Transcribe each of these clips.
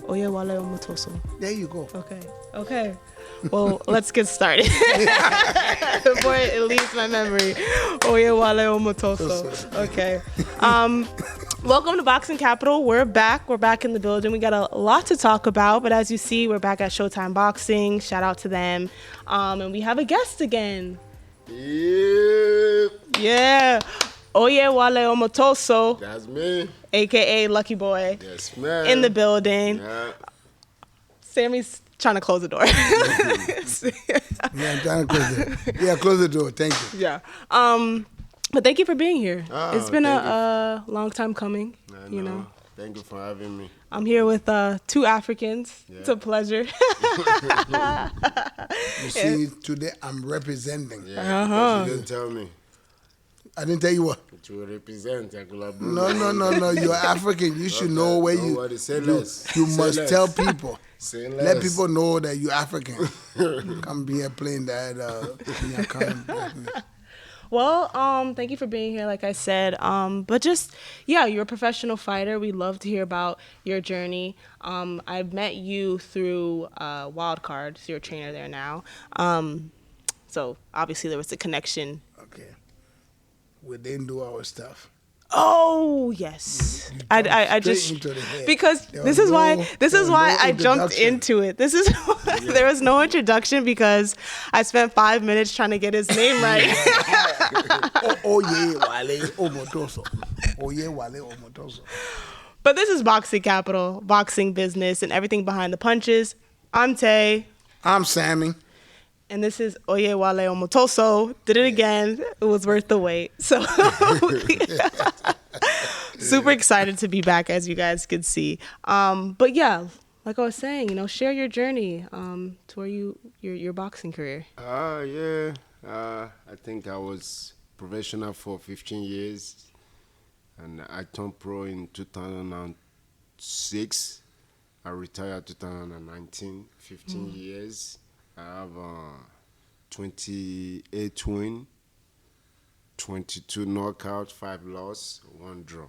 Oye Wale Omotoso. There you go. Okay. Well, let's get started. Before it leaves my memory. Oye Wale Omotoso. Okay. Welcome to Boxing Capital. We're back in the building. We got a lot to talk about, but as you see, we're back at Showtime Boxing. Shout out to them. And we have a guest again. Yeah. Oye Wale Omotoso. That's me. AKA LuckyBoy. Yes, man. In the building. Yeah. Sammy's trying to close the door. Yeah, I'm trying to close it. Yeah, close the door. Thank you. Yeah. But thank you for being here. It's been a long time coming. You know. Thank you for having me. I'm here with two Africans. Yeah. It's a pleasure. You see, today I'm representing. Yeah, you didn't tell me. I didn't tell you what. To represent No. You're African. You should know where you must tell people. Let people know that you're African. Come be here playing that. Well, thank you for being here, like I said. But just, you're a professional fighter. We'd love to hear about your journey. I've met you through Wildcard, so you're a trainer there now. So obviously there was a connection. Okay. We didn't do our stuff. Oh yes, I just because this is why I jumped into it. This is there was no introduction because I spent 5 minutes trying to get his name right. Oye Wale Omotoso. Oye Wale Omotoso. But this is Boxing Capital, boxing business, and everything behind the punches. I'm Tay. I'm Sammy. And this is Oye Wale Omotoso. Did it again. It was worth the wait. So super excited to be back, as you guys could see. But yeah, like I was saying, share your journey to your boxing career. I think I was professional for 15 years, and I turned pro in 2006. I retired 2019. 15 years. I have 28 win, 22 knockout, 5 loss, 1 draw.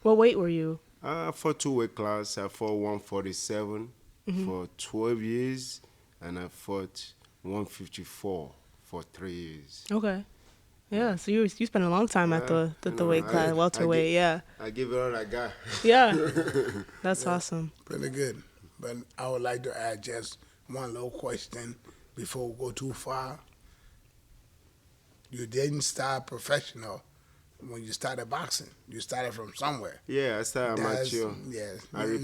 What weight were you? For 2-weight class, I fought 147 for 12 years, and I fought 154 for 3 years. Okay. Yeah, so you spent a long time at the weight class, welterweight, I give it all I got. Yeah, that's awesome. Pretty good. But I would like to add just one little question before we go too far. You didn't start professional when you started boxing. You started from somewhere. Yeah, I started amateur. Yes. No, you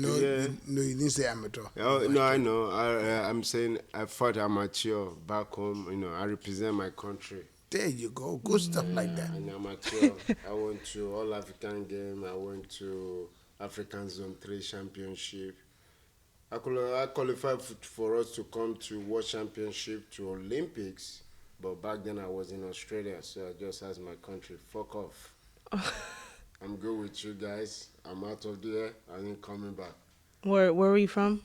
didn't say amateur. Oh, no, I know. I'm saying I fought amateur back home. I represent my country. There you go. Good stuff like that. In amateur, I went to All African Game. I went to African Zone 3 Championship. I qualified for us to come to World Championship, to Olympics, but back then I was in Australia, so I just asked my country, fuck off. I'm good with you guys. I'm out of there. I ain't coming back. Where were you from?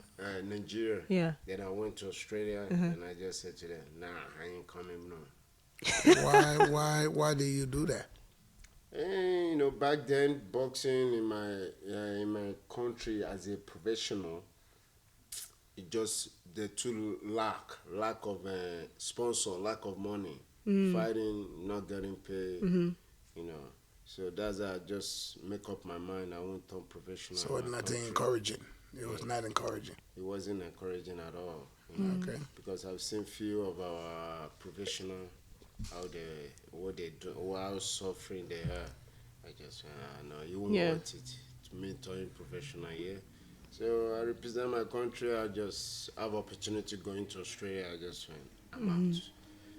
Nigeria. Yeah. Then I went to Australia, and I just said to them, nah, I ain't coming no. Why did you do that? Back then, boxing in my country as a professional, it just the two lack of sponsor, lack of money, fighting, not getting paid, So that's I just make up my mind. I won't turn professional. So it's nothing encouraging. It was not encouraging. It wasn't encouraging at all. Okay. Because I've seen few of our professional what they do, how suffering they are. I just no, you won't want it to me turning professional here. So I represent my country. I just have opportunity going to Australia. I just went, I'm out.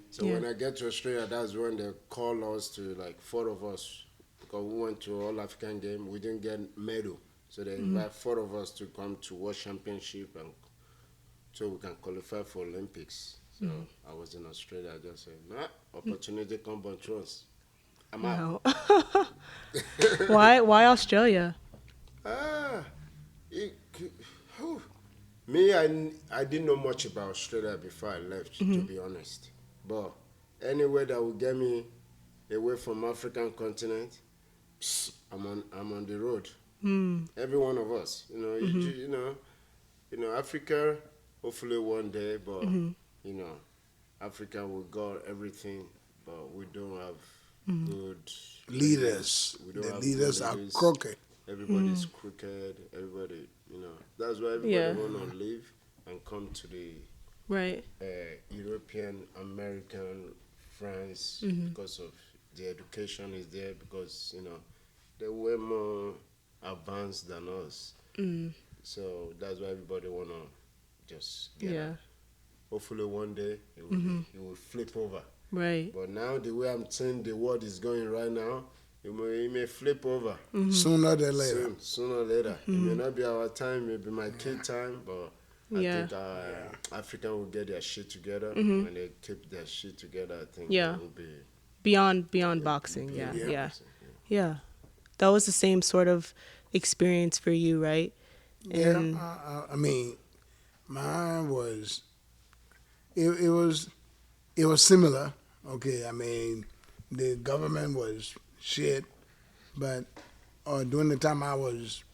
So when I get to Australia, that's when they call us to 4 of us, because we went to All African Game. We didn't get medal, so they invite 4 of us to come to World Championship, and so we can qualify for Olympics. So I was in Australia. I just said, opportunity come but once. I'm out. Why Australia? Me, I didn't know much about Australia before I left, to be honest. But anywhere that will get me away from African continent, I'm on the road. Every one of us. Africa. Hopefully one day, but Africa we got everything, but we don't have good leaders. We don't The have leaders good are leaders. crooked. Everybody's crooked. Everybody, that's why everybody want to leave and come to the European, American, France because of the education is there, because they were more advanced than us. So that's why everybody wanna just get out. Hopefully one day it will flip over. Right. But now the way I'm saying the world is going right now, it may flip over. Sooner than later. Sooner or later. It may not be our time, maybe my kid time, but I think Africa will get their shit together. When they keep their shit together, I think it will be beyond boxing. Yeah. That was the same sort of experience for you, right? And I mean, mine was it was similar. Okay, I mean, the government was shit, but during the time I was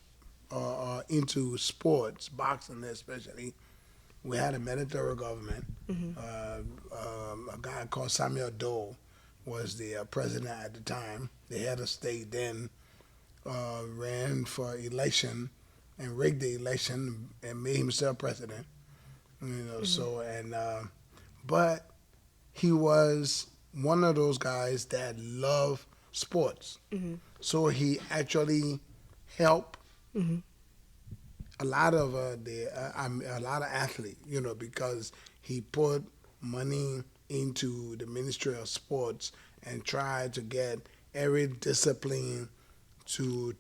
into sports, boxing especially, we had a military government. A guy called Samuel Doe was the president at the time. The head of state then ran for election and rigged the election and made himself president. But he was one of those guys that loved sports. So he actually helped a lot of athletes, because he put money into the Ministry of Sports and tried to get every discipline to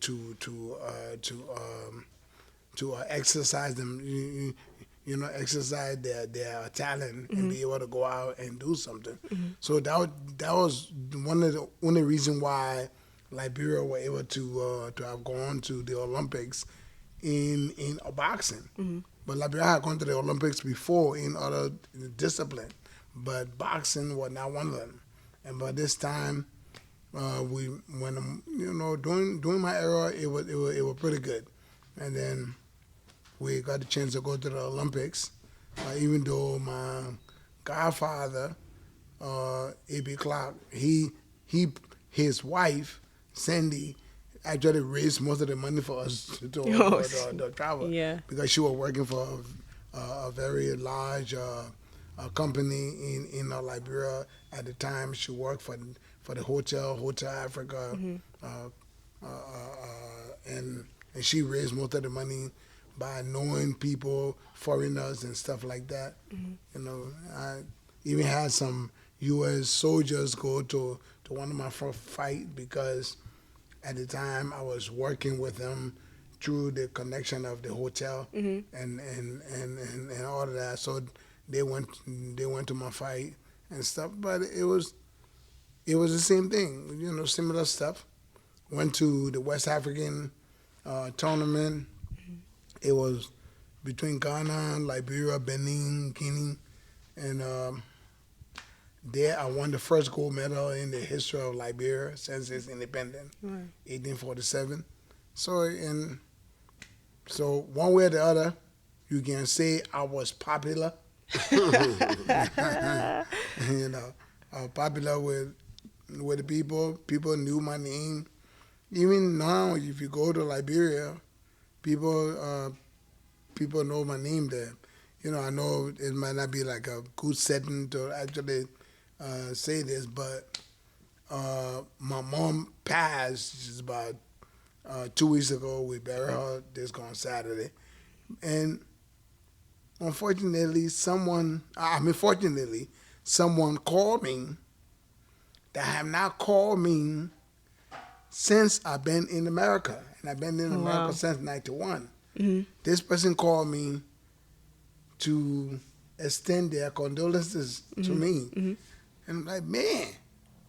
exercise them, exercise their talent and be able to go out and do something. So that was one of the only reason why Liberia were able to have gone to the Olympics in boxing. But Liberia had gone to the Olympics before in other disciplines, but boxing was not one of them. And by this time, during my era, it was pretty good. And then we got the chance to go to the Olympics, even though my godfather, A.B. Clark, his wife, Sandy, actually raised most of the money for us to travel. Yeah. Because she was working for a very large company in Liberia at the time. She worked for the Hotel Africa, and she raised most of the money by knowing people, foreigners and stuff like that. I even had some U.S. soldiers go to one of my first fight because at the time I was working with them through the connection of the hotel and all of that. So they went to my fight and stuff. But it was the same thing, similar stuff. Went to the West African tournament. It was between Ghana, Liberia, Benin, Guinea, and there I won the first gold medal in the history of Liberia since its independence, 1847. So one way or the other, you can say I was popular. I was popular with the people. People knew my name. Even now, if you go to Liberia, people know my name there. I know it might not be like a good setting to actually say this, but my mom passed just about 2 weeks ago. We buried her this on Saturday. And fortunately, someone called me that have not called me since I've been in America. And I've been in America since 91. This person called me to extend their condolences to me. And I'm like, man,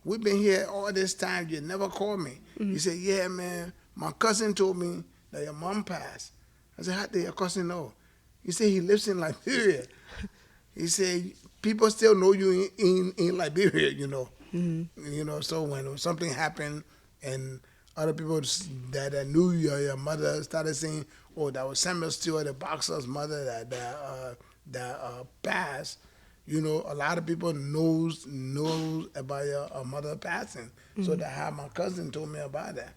we've been here all this time. You never called me. He said, yeah, man, my cousin told me that your mom passed. I said, how did your cousin know? He said he lives in Liberia. He said, people still know you in Liberia, So when something happened and other people that knew your mother started saying, "Oh, that was Samuel Stewart, the boxer's mother that passed." You know, a lot of people knows about your mother passing. So that how my cousin told me about that.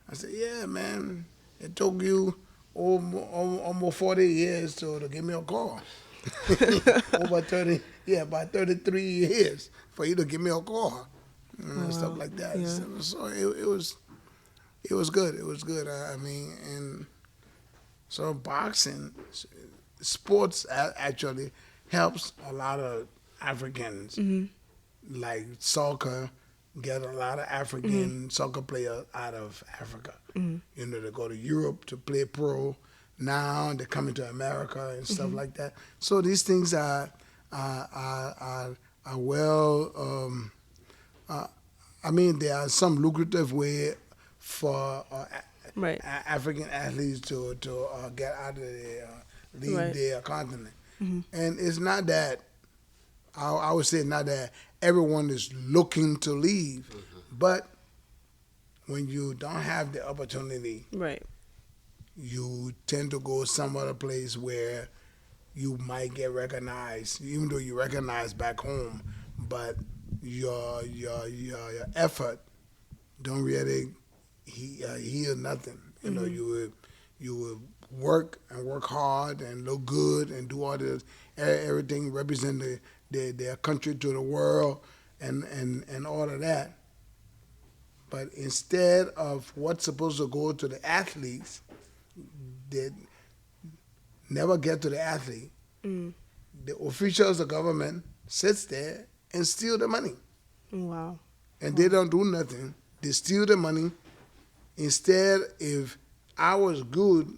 I said, "Yeah, man, it took you almost 40 years to give me a call." Over 30, about 33 years for you to give me a call, and stuff like that. Yeah. So it was good. It was good. I mean, and so boxing, sports actually helps a lot of Africans, like soccer, get a lot of African soccer players out of Africa. You know, they go to Europe to play pro. Now they're coming to America and stuff like that. So these things are well. I mean, there are some lucrative way for African athletes to get out of leave their continent. And it's not that I would say not that everyone is looking to leave, but when you don't have the opportunity, you tend to go some other place where you might get recognized, even though you're recognized back home, but your effort don't really heal nothing. You know, you would work and work hard and look good and do all this, everything represent their country to the world and all of that. But instead of what's supposed to go to the athletes, they never get to the athlete. The officials of government sits there and steal the money. Wow. And they don't do nothing. They steal the money. Instead, if I was good,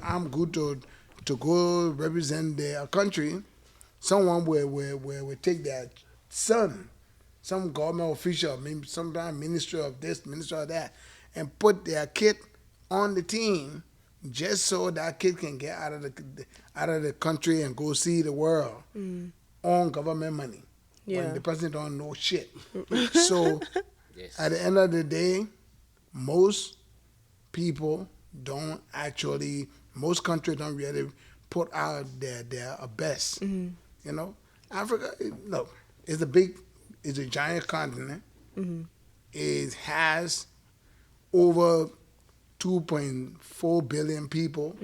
I'm good to go represent their country, someone will take their son, some government official, maybe sometimes minister of this, minister of that, and put their kid on the team just so that kid can get out of the country and go see the world on government money. When the president don't know shit. So at the end of the day, most people don't actually, most countries don't really put out their best. You know, Africa, look, it's a giant continent. It has over 2.4 billion people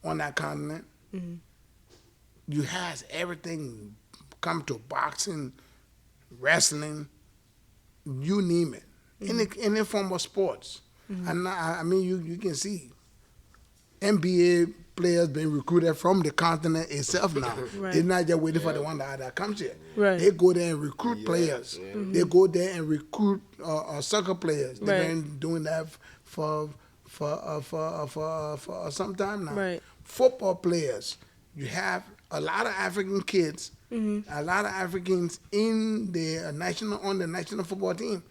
on that continent. You has everything come to boxing, wrestling, you name it, any form of sports. And I mean, you can see NBA players being recruited from the continent itself now. They're not just waiting for the one that comes here. They go there and recruit players. They go there and recruit soccer players. They've been doing that for some time now. Football players, you have a lot of African kids, a lot of Africans on the national football team.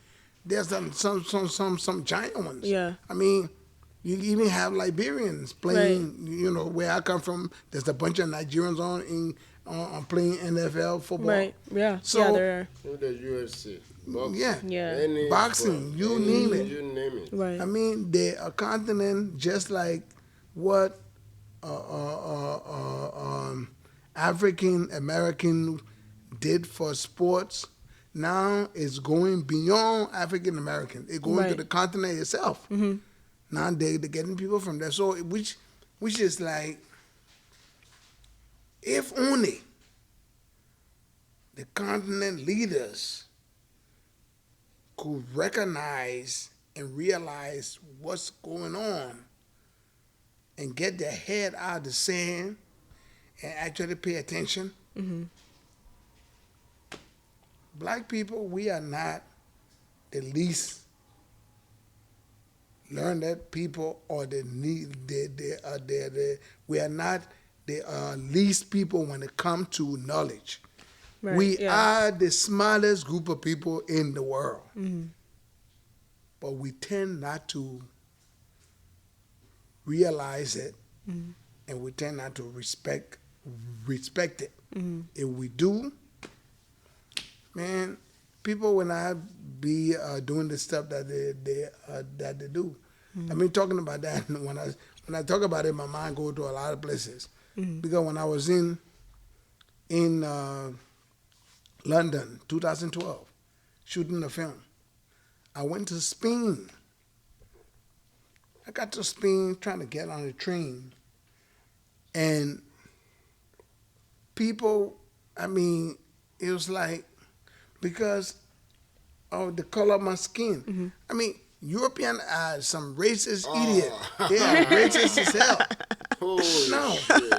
There's some giant ones. I mean, you even have Liberians playing. You know, where I come from, there's a bunch of Nigerians on playing NFL football. So the UFC, boxing, boxing, you name it. You name it. I mean, they're a continent just like what African American did for sports. Now it's going beyond African American. It's going to the continent itself. Now they're getting people from there. So which is like, if only the continent leaders could recognize and realize what's going on and get their head out of the sand and actually pay attention. Black people, we are not the least learned people, or we are not the least people when it comes to knowledge. We are the smallest group of people in the world. But we tend not to realize it, and we tend not to respect it. If we do, man, people, when I be doing the stuff that they do. I mean, talking about that, when I talk about it, my mind goes to a lot of places. Because when I was in London, 2012, shooting a film, I went to Spain. I got to Spain trying to get on a train, and people, I mean, it was like, because of the color of my skin. I mean, European are some racist idiot. They are racist as hell.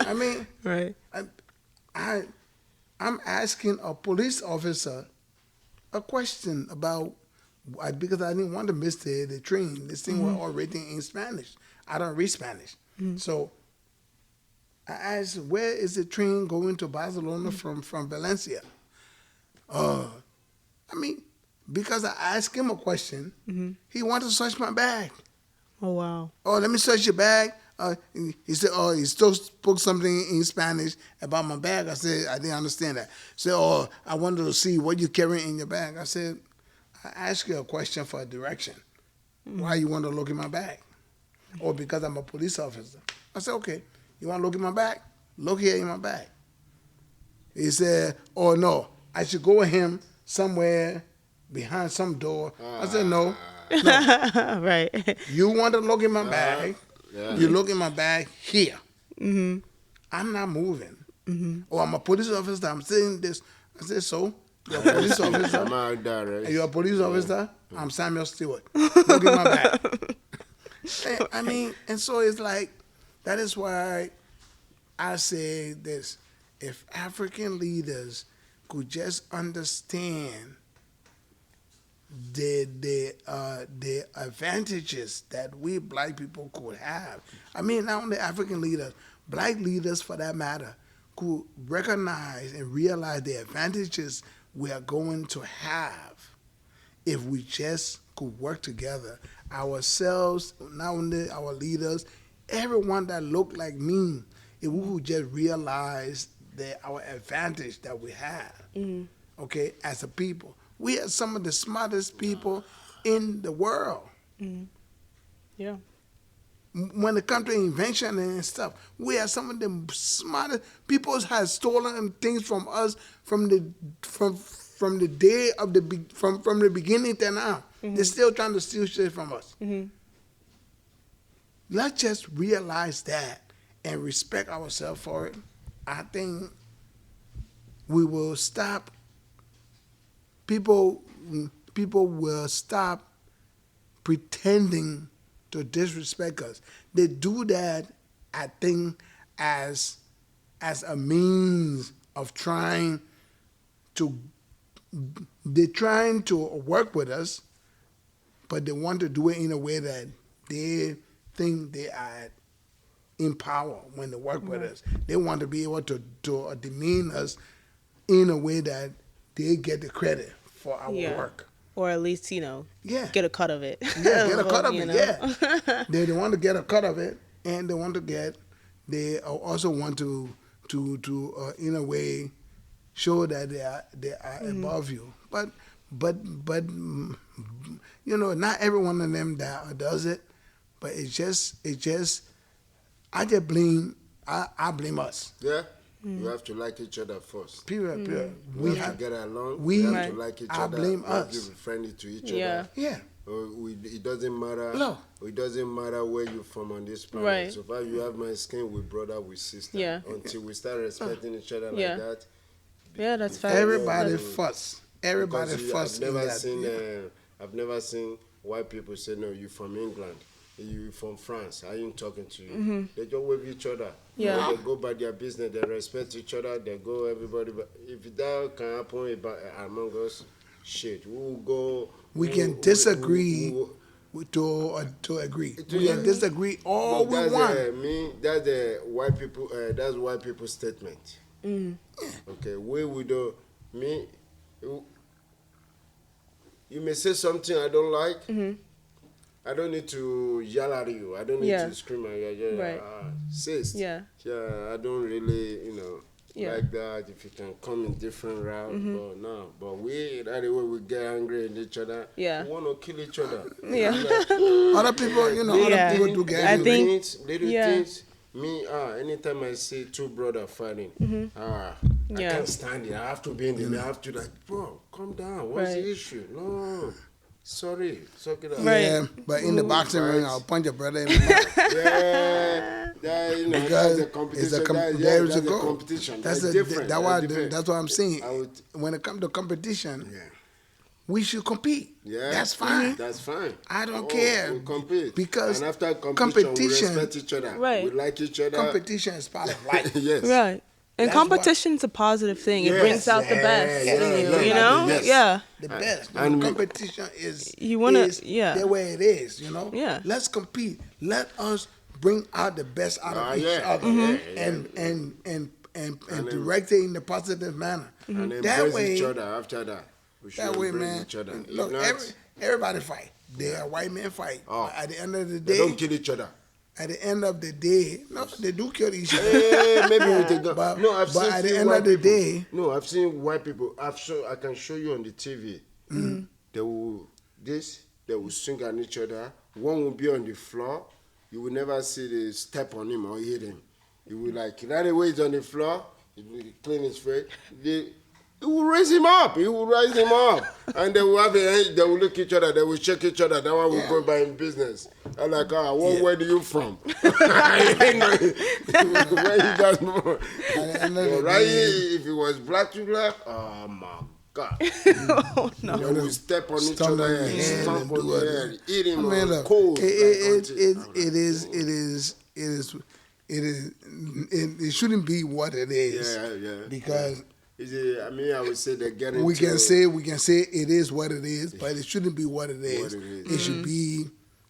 I mean, right. I'm asking a police officer a question about, because I didn't want to miss the train. This thing was all written in Spanish. I don't read Spanish. So I asked, where is the train going to Barcelona from Valencia? I mean, because I asked him a question, he wanted to search my bag. Oh, wow. Oh, let me search your bag. He said, oh, he still spoke something in Spanish about my bag. I said, I didn't understand that. He said, oh, I wanted to see what you carry in your bag. I said, I asked you a question for a direction. Why you want to look in my bag? Oh, because I'm a police officer. I said, okay, you want to look in my bag? Look here in my bag. He said, oh, no, I should go with him somewhere behind some door. I said, no. Right. You want to look in my bag, you look in my bag here. I'm not moving. Oh, I'm a police officer, I'm saying this. I said, so? You're a police officer? You're a police officer? I'm Samuel Stewart. Look in my bag. I mean, and so it's like, that is why I say this. If African leaders could just understand the advantages that we black people could have. I mean, not only African leaders, black leaders for that matter, could recognize and realize the advantages we are going to have if we just could work together. Ourselves, not only our leaders, everyone that look like me, if we would just realize our advantage that we have, okay, as a people. We are some of the smartest people in the world. Yeah. When it comes to invention and stuff, we are some of the smartest. People have stolen things from us from the day of from the beginning to now. They're still trying to steal shit from us. Let's just realize that and respect ourselves for it. I think we will stop. People will stop pretending to disrespect us. They do that, I think, as a means of trying to work with us, but they want to do it in a way that they think they are in power when they work with us. They want to be able to demean us in a way that they get the credit for our work. Or at least, get a cut of it. Yeah, get a cut of it, yeah. They want to get a cut of it, and they also want to in a way, show that they are above you. But not every one of them that does it, but it just, I blame us. Yeah. You have to like each other first. Period. We have to get along. We have to like each other. I blame us. We have to be friendly to each other. Yeah. It doesn't matter. No. It doesn't matter where you're from on this planet. Right. So far you have my skin, we brother, we sister. Yeah. Until we start respecting each other like that. Yeah, that's fair. Everybody fuss. Everybody fuss. I've never seen white people say, no, you from England. You from France, I ain't talking to you. They just wave each other. Yeah. They go by their business, they respect each other, they go everybody. But if that can happen among us, shit, we'll go. We can disagree to agree. We can disagree all we want. That's the white people. That's white people's statement. Okay, we do. You may say something I don't like. I don't need to yell at you. I don't need to scream at you. Right. Sis. Yeah. Yeah, I don't really, like that. If you can come in different route, but no. But we that the way we get angry at each other. Yeah. We want to kill each other. Yeah. Other people, you know, other people do get I think little things. Me, anytime I see two brothers fighting, I can't stand it. I have to be in the middle. I have to like, bro, calm down. What's the issue? No. Sorry, suck it up. Yeah, but in the boxing ring, I'll punch a brother in the mouth. You know, Because that's a competition. there is a that's goal. competition. That's different. That's what I'm saying. When it comes to competition, we should compete. Yeah, that's fine. That's fine. I don't care. We compete because and after competition, we respect each other. Right. We like each other. Competition is part of life. Yes. Right. And competition's a positive thing. It brings out the best in you. You know? Yes. Yeah. The best. And competition is you wanna the way it is, you know? Yeah. Let's compete. Let us bring out the best out of each other and direct it in a positive manner. And that embrace way, each other after that. We should that way, embrace man. each other. Look, everybody fight. White men fight. Oh. At the end of the They day, don't kill each other. at the end of the day, no, they do kill each other. Maybe with the gun. But, No, I've seen at the few end white of the people. day, No, I've seen white people. I can show you on the TV. They will swing at each other. One will be on the floor. You will never see the step on him or hit him. You will like right away he's on the floor. He will clean his face. He will raise him up. And they will they will look at each other. They will check each other. That one will go by in business. I'm like, where do you from? Where you guys know? Right here, if it was black to black, oh my God. Oh no. They will step on each other and stomp on their head, eat him cold. It shouldn't be what it is. Yeah. Because I would say they're getting. we can say it is what it is, but it shouldn't be what it is. It should be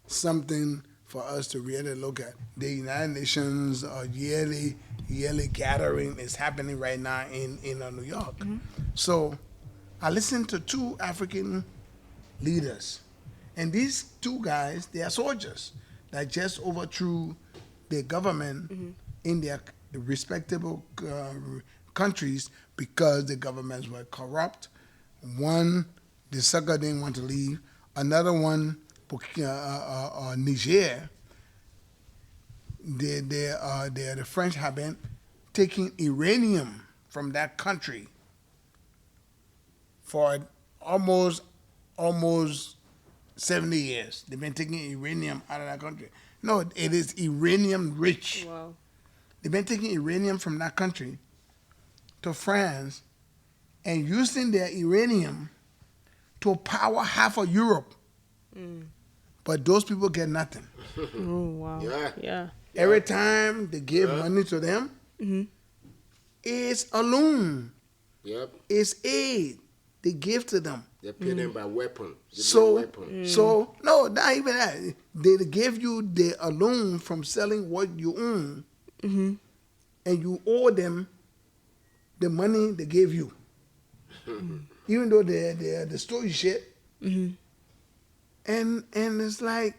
something for us to really look at. The United Nations yearly gathering is happening right now in New York. So I listened to two African leaders, and these two guys, they are soldiers that just overthrew the government in their respectable countries because the governments were corrupt. One, the sucker didn't want to leave. Another one, Niger, the French have been taking uranium from that country for almost 70 years. They've been taking uranium out of that country. No, it is uranium rich. Wow. They've been taking uranium from that country to France and using their uranium to power half of Europe. But those people get nothing. Oh, wow. Yeah. Every time they give money to them, it's a loan. Yep. It's aid they give to them. They pay them by weapon. So no, not even that. They give you the loan from selling what you own, and you owe them the money they gave you, even though the story shit. And it's like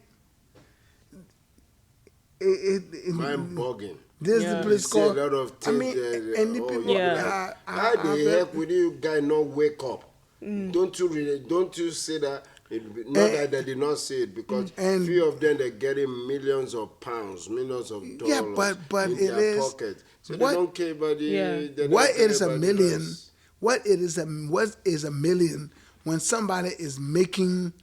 mind boggling. This is the place called. A lot of things and the people. How the heck will you guys not wake up? Don't you say that? Not that they did not say it, because few of them they're getting millions of pounds, millions of dollars. Yeah, but in it their is pocket. So they don't care about the. What is a million? What is a million when somebody is making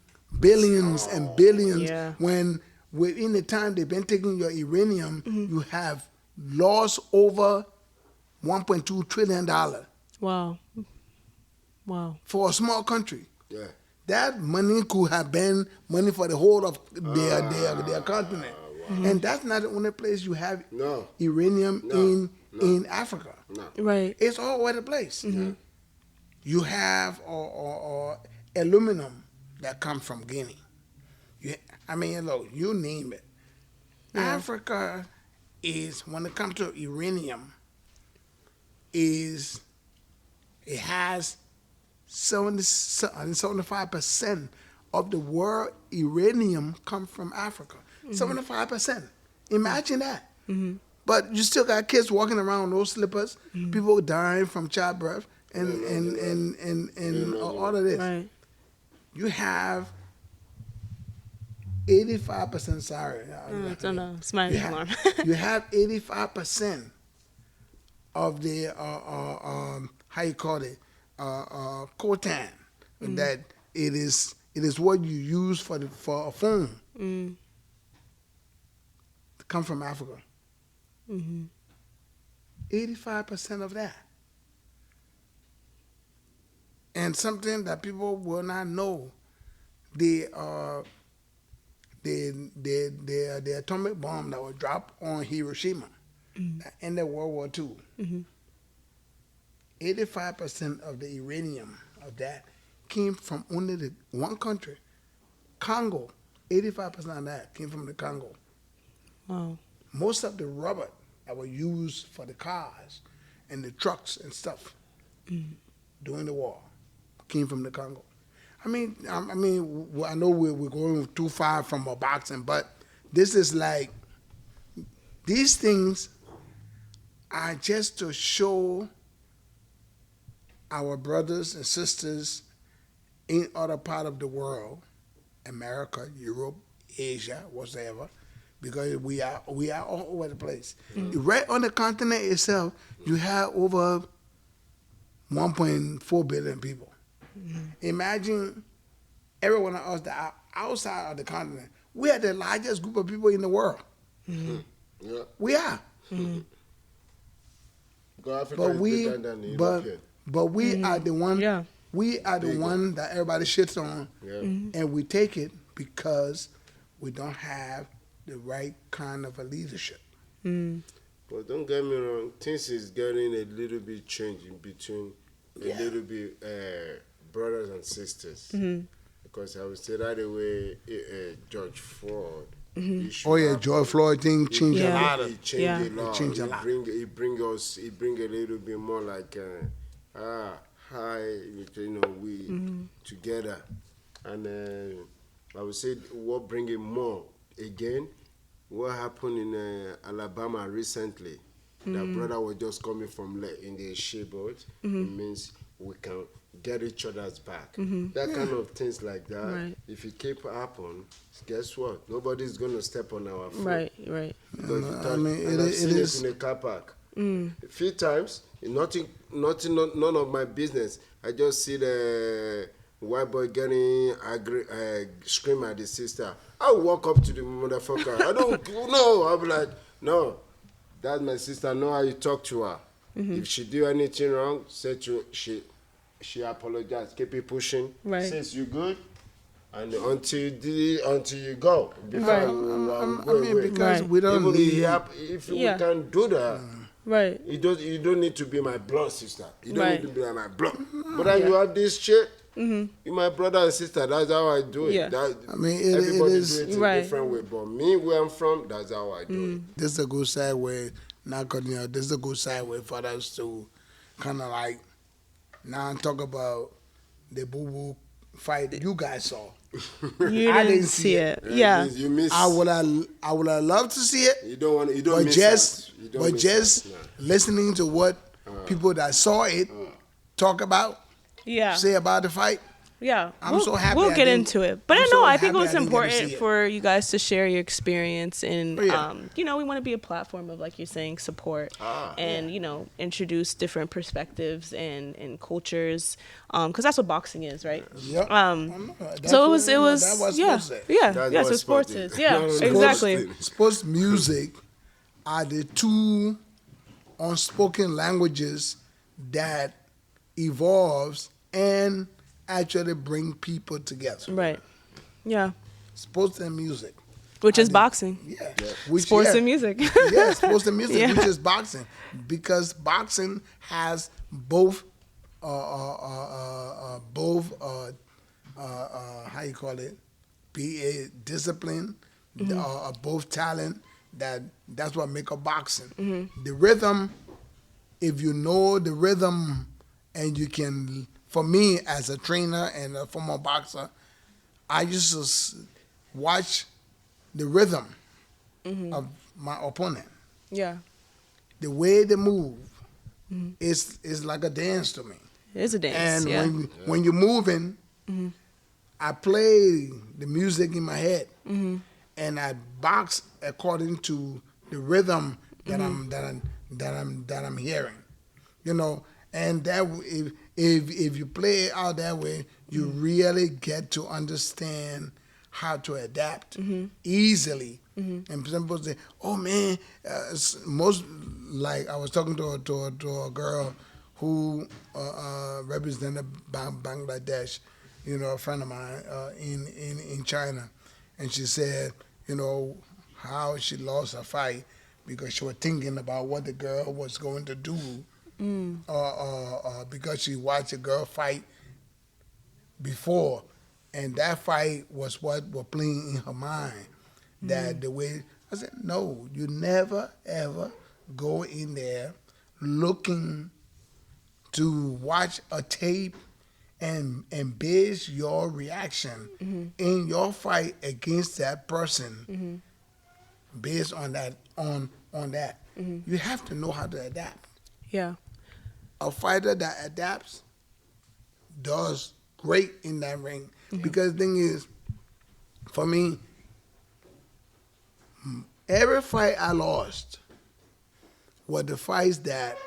billions and billions? Yeah. When within the time they've been taking your uranium, you have lost over $1.2 trillion. Wow. For a small country. Yeah. That money could have been money for the whole of their continent. Wow. And that's not the only place you have uranium in Africa. No. Right. It's all over the place. You have aluminum that comes from Guinea. Look, you name it. Africa is, when it comes to uranium, it has 75% of the world uranium come from Africa. 75%. Imagine that. But you still got kids walking around with those slippers, people dying from childbirth, and all of this. Right. You have 85%. Sorry, No. It's my alarm. you have 85% of the how you call it coltan that it is what you use for a phone. Come from Africa. 85% of that. And something that people will not know, the atomic bomb that was dropped on Hiroshima that ended World War II. 85% of the uranium of that came from only the one country, Congo. 85% of that came from the Congo. Wow. Most of the rubber that were used for the cars and the trucks and stuff during the war came from the Congo. I know we're going too far from our boxing, but this is like, these things are just to show our brothers and sisters in other part of the world, America, Europe, Asia, whatever, because we are all over the place. Right on the continent itself, you have over 1.4 billion people. Imagine every one of us that are outside of the continent. We are the largest group of people in the world. Yeah. We are. But we are the one. Yeah. We are the one that everybody shits on, and we take it because we don't have the right kind of a leadership. But don't get me wrong, things is getting a little bit changing between a little bit brothers and sisters. Because I would say right away, George Floyd. George Floyd thing changed a lot. It changed a lot. It changed a lot. It bring a little bit more like we together. And I would say what bring it more again, what happened in Alabama recently. That brother was just coming from in the shipboard. It means we can get each other's back. That kind of things like that. Right. If it keep happen, guess what? Nobody's gonna step on our foot. Right. Because it is in a car park. A few times, none of my business. I just see the white boy getting angry, scream at his sister. I walk up to the motherfucker. I don't know. I'll be like, no, that's my sister. Know how you talk to her. If she do anything wrong, say to she apologize. Keep it pushing. Right. Since you good, and until you go. Before Right. Because we don't need. If we can do that. Right. You don't need to be my blood sister. You don't Right. need to be my blood. But then you have this shit. You my brother and sister. That's how I do it. Yeah. Everybody is do it in right. a different way. But me, where I'm from, that's how I do it. This is a good side way. Not cutting you out. This is a good side way for us to kind of like now talk about the boo-boo fight you guys saw. You I didn't see it. Yeah. You miss. I would have loved to see it. You don't want. You don't But miss just, out. You don't but miss just out. Nah. listening to what people that saw it talk about, Yeah. say about the fight. Yeah, I'm so happy We'll I get didn't- into it, but I'm I so know I think it happy was I didn't get to important see it. for you guys to share your experience, and Yeah. we want to be a platform of, like you're saying, support, and introduce different perspectives and cultures, because that's what boxing is, right? Yep. So it was That's what yeah, sports is. yeah, That's yes, what what sports sport is. is, yeah, No, exactly, Sports music are the two unspoken languages that evolves and actually bring people together. right, yeah, Sports and music. which is boxing, Yeah. sports and music, Yeah, sports and music, Yeah. which is boxing, because boxing has both, how you call it, be a discipline, both talent. That's what make a boxing. The rhythm, if you know the rhythm, and you can. For me, as a trainer and a former boxer, I used to watch the rhythm of my opponent. yeah, the way they move is like a dance to me. It's a dance. And when you're moving, I play the music in my head, and I box according to the rhythm that I'm hearing, you know. And that if you play it out that way, you really get to understand how to adapt easily. And some people say, "Oh man," most like I was talking to a girl who represented Bangladesh, you know, a friend of mine in China, and she said, you know, how she lost a fight because she was thinking about what the girl was going to do, because she watched a girl fight before, and that fight was what was playing in her mind. That the way I said, no, you never ever go in there looking to watch a tape and base your reaction in your fight against that person based on that on that. You have to know how to adapt. Yeah. A fighter that adapts does great in that ring. Because the thing is, for me, every fight I lost were the fights that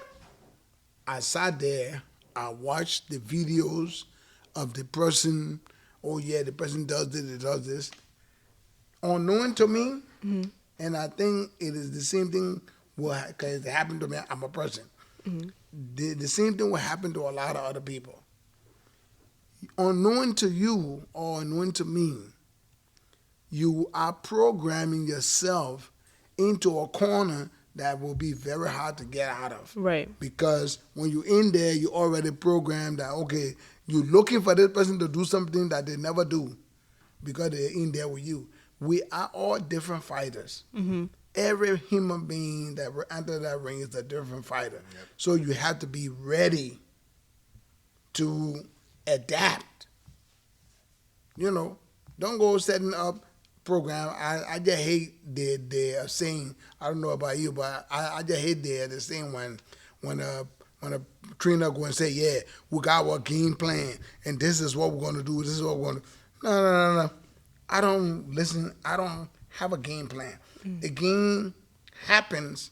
I sat there, I watched the videos of the person, oh yeah, the person does this, it does this. Unknown to me, and I think it is the same thing, because it happened to me, I'm a person. The same thing will happen to a lot of other people. Unknown to you or unknown to me, you are programming yourself into a corner that will be very hard to get out of. Right. Because when you're in there, you already programmed that, okay, you're looking for this person to do something that they never do because they're in there with you. We are all different fighters. Every human being that enters that ring is a different fighter. So you have to be ready to adapt. You know, don't go setting up program. I just hate the saying. I don't know about you, but I just hate the saying when a trainer go and say, yeah, we got our game plan and this is what we're going to do. This is what we're going to do. No. I don't listen. I don't have a game plan. The game happens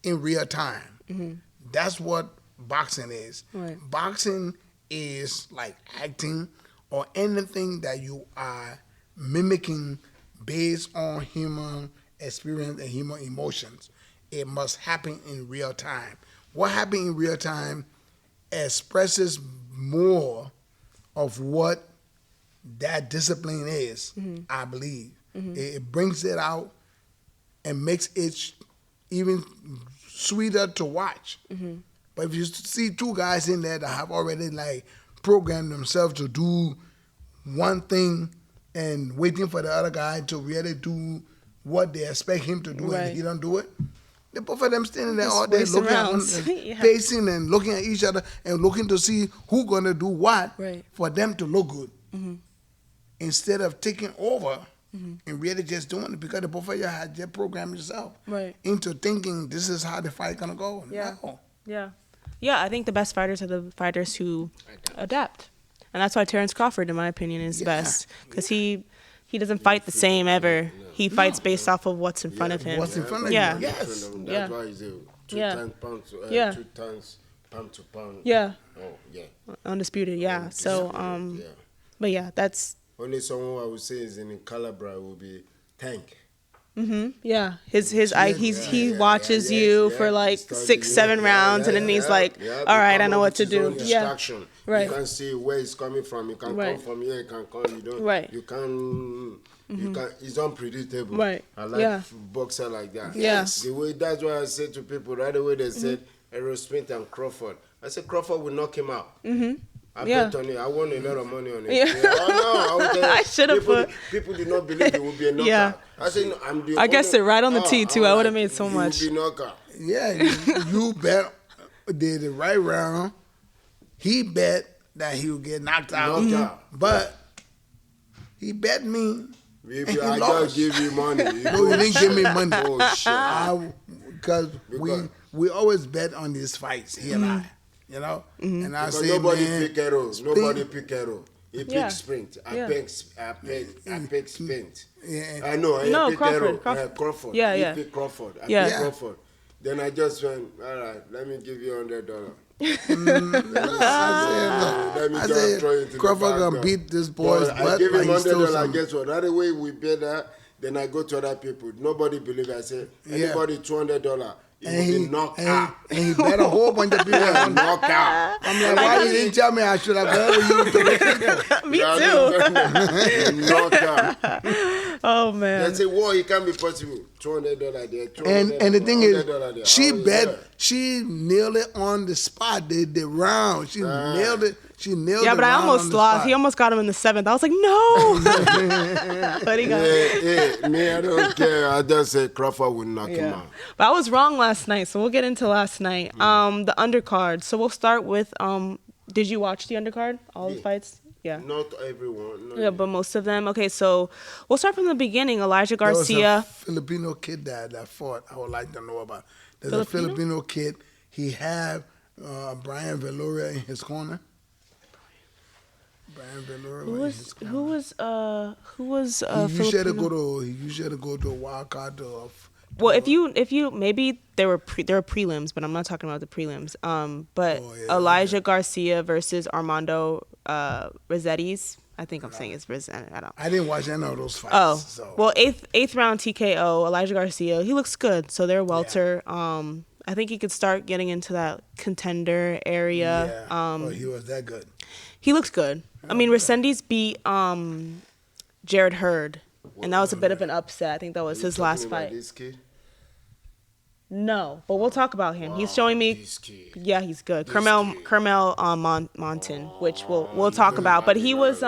in real time. That's what boxing is. Right. Boxing is like acting or anything that you are mimicking based on human experience and human emotions. It must happen in real time. What happens in real time expresses more of what that discipline is, I believe. It brings it out and makes it even sweeter to watch. But if you see two guys in there that have already like programmed themselves to do one thing and waiting for the other guy to really do what they expect him to do and he don't do it, the both of them standing there all day looking at pacing and looking at each other and looking to see who's going to do what for them to look good. Instead of taking over and really just doing it, because the both of you had just programmed yourself into thinking this is how the fight going to go. Yeah, I think the best fighters are the fighters who adapt. And that's why Terrence Crawford, in my opinion, is best. Because he doesn't fight the same ever. He fights based off of what's in front of him. What's in front of you. Yes. That's why he's two times pound to 2 times pound to pound. Yeah. Oh, yeah. Undisputed, yeah. So, but yeah, that's... Only someone I would say is in Calabria would be Tank. Yeah, he watches you for like 6-7 rounds, and then he's like, all right, I know what to do. Distraction. Right. You can see where it's coming from. You can come from here. You can come. You don't. Right. You can. You can. It's unpredictable. Right. I like boxer like that. Yes. The way that's why I say to people right away. They said Errol Smith and Crawford. I said Crawford will knock him out. I bet on it. I won a lot of money on it. Oh no! I should have put. People did not believe it would be a knockout. Yeah. I said no, I'm the. I guess it right on the tee too. I would have made so much. Be knockout. Yeah, you bet did the right round. He bet that he would get knocked out. But he bet me. Maybe I just give you money. No, you didn't give me money. Oh shit! Because we always bet on these fights, he and I, you know. And I Because say, nobody man, pick arrows. Nobody pick arrow. He Yeah. pick sprint. I Yeah. pick sprint. Yeah. I know. I No, pick Crawford, arrow. Crawford. Crawford. Yeah, He yeah. pick Crawford. I Yeah. pick Yeah. Crawford. Then I just went, all right, let me give you $100. I said, Crawford gonna beat this boy's butt. I give him but he stole $100. some. Guess what? Right away we pay that. Then I go to other people. Nobody believe. I say anybody $200. He will be knocked out. And he bet a whole bunch of people. Knocked out. I'm like, why you didn't tell me I should have bet with you? Me too. Knocked out. Oh man. They say, "Whoa, it can't be possible." $200 there. And the thing is, there. she How is bet, that? she nailed it on the spot. The round, she nailed it. She nailed Yeah, the but I round almost on the lost. spot. He almost got him in the 7th. I was like, no. But he got Yeah, me, I don't care. I just say Crawford will knock him out. But I was wrong last night, so we'll get into last night. The undercard. So we'll start with did you watch the undercard? All the fights? Yeah. Not everyone. Yeah, but most of them. Okay, so we'll start from the beginning. Elijah There was Garcia. a Filipino kid that fought. I would like to know about. There's Filipino? a Filipino kid. He had Brian Valoria in his corner. Brian Valoria Who in was his corner. who was You should Filipino? go to a wild card of. Well, if you maybe there were prelims, but I'm not talking about the prelims. But Elijah Garcia versus Armando Rossetti's. I think I'm saying it's Rossetti. I don't. I didn't watch any of those fights. Oh, so. well, eighth round TKO. Elijah Garcia. He looks good. So they're welter. I think he could start getting into that contender area. Yeah. He was that good. He looks good. I mean, Resendiz beat Jared Hurd, and that was a bit of an upset. I think that was his last fight. This kid? No, but we'll talk about him. He's showing me. This kid. Yeah, he's good. Kermel Monton, which we'll talk about. But he was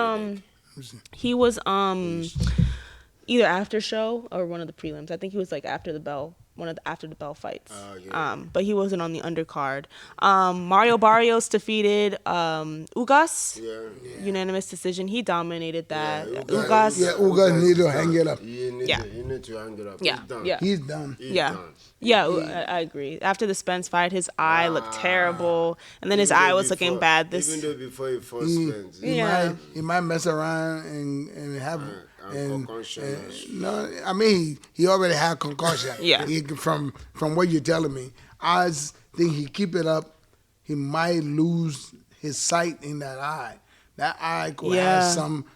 either after show or one of the prelims. I think he was like after the bell, one of the after the bell fights. But he wasn't on the undercard. Mario Barrios defeated Ugas. Unanimous decision. He dominated that. Ugas. Yeah, Ugas need to hang it up. You need to hang it up. Yeah, He's done. yeah. He's done. He's Yeah. done. Yeah, I agree. After the Spence fight, his eye looked terrible, and then his eye was looking bad. Even though before he fought Spence, He might mess around and have concussion. no. I mean, he already had concussion. Yeah. From what you're telling me, I think he keep it up, he might lose his sight in that eye. That eye could have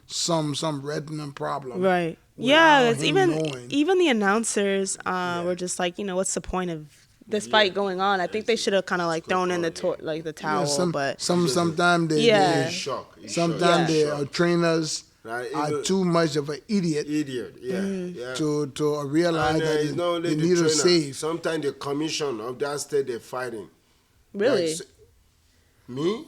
some retinal problem. Right. Yeah, without it's him knowing. even the announcers were just like, what's the point of this fight going on? I think they should have kind of like thrown in the towel, but sometimes they Yeah. He's shocked. sometimes the trainers Right, are even- too much of an idiot Yeah. to realize And that it's not only they the need to trainer. save. Sometimes the commission of that state they're fighting. really, Like, me?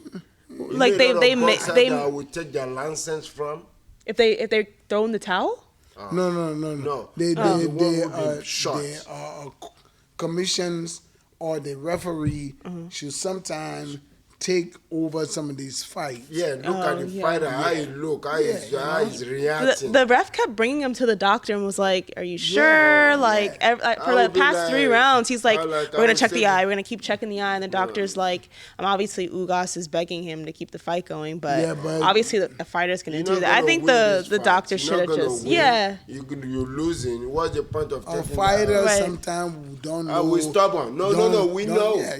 Like, You know they a ma- boxer they- that will take their license from. if they throw in the towel, No. No. They The one will be shot. Commissions or the referee Mm-hmm. should sometimes take over some of these fights. Yeah, look at the fighter, how he look, how he's reacting. the ref kept bringing him to the doctor and was like, "Are you sure?" Like, for I the would be past like- 3 rounds, he's like, I like- "We're I gonna would check say the eye. that- We're gonna keep checking the eye." And the doctor's like, obviously Ugas is begging him to keep the fight going, but, but obviously the fighter's gonna You're do not that. I gonna think win the this fight. doctor You're should have not gonna just win. You're losing. What's the point of A taking fighter Right. sometimes don't know. we stubborn. No. We know. Yeah,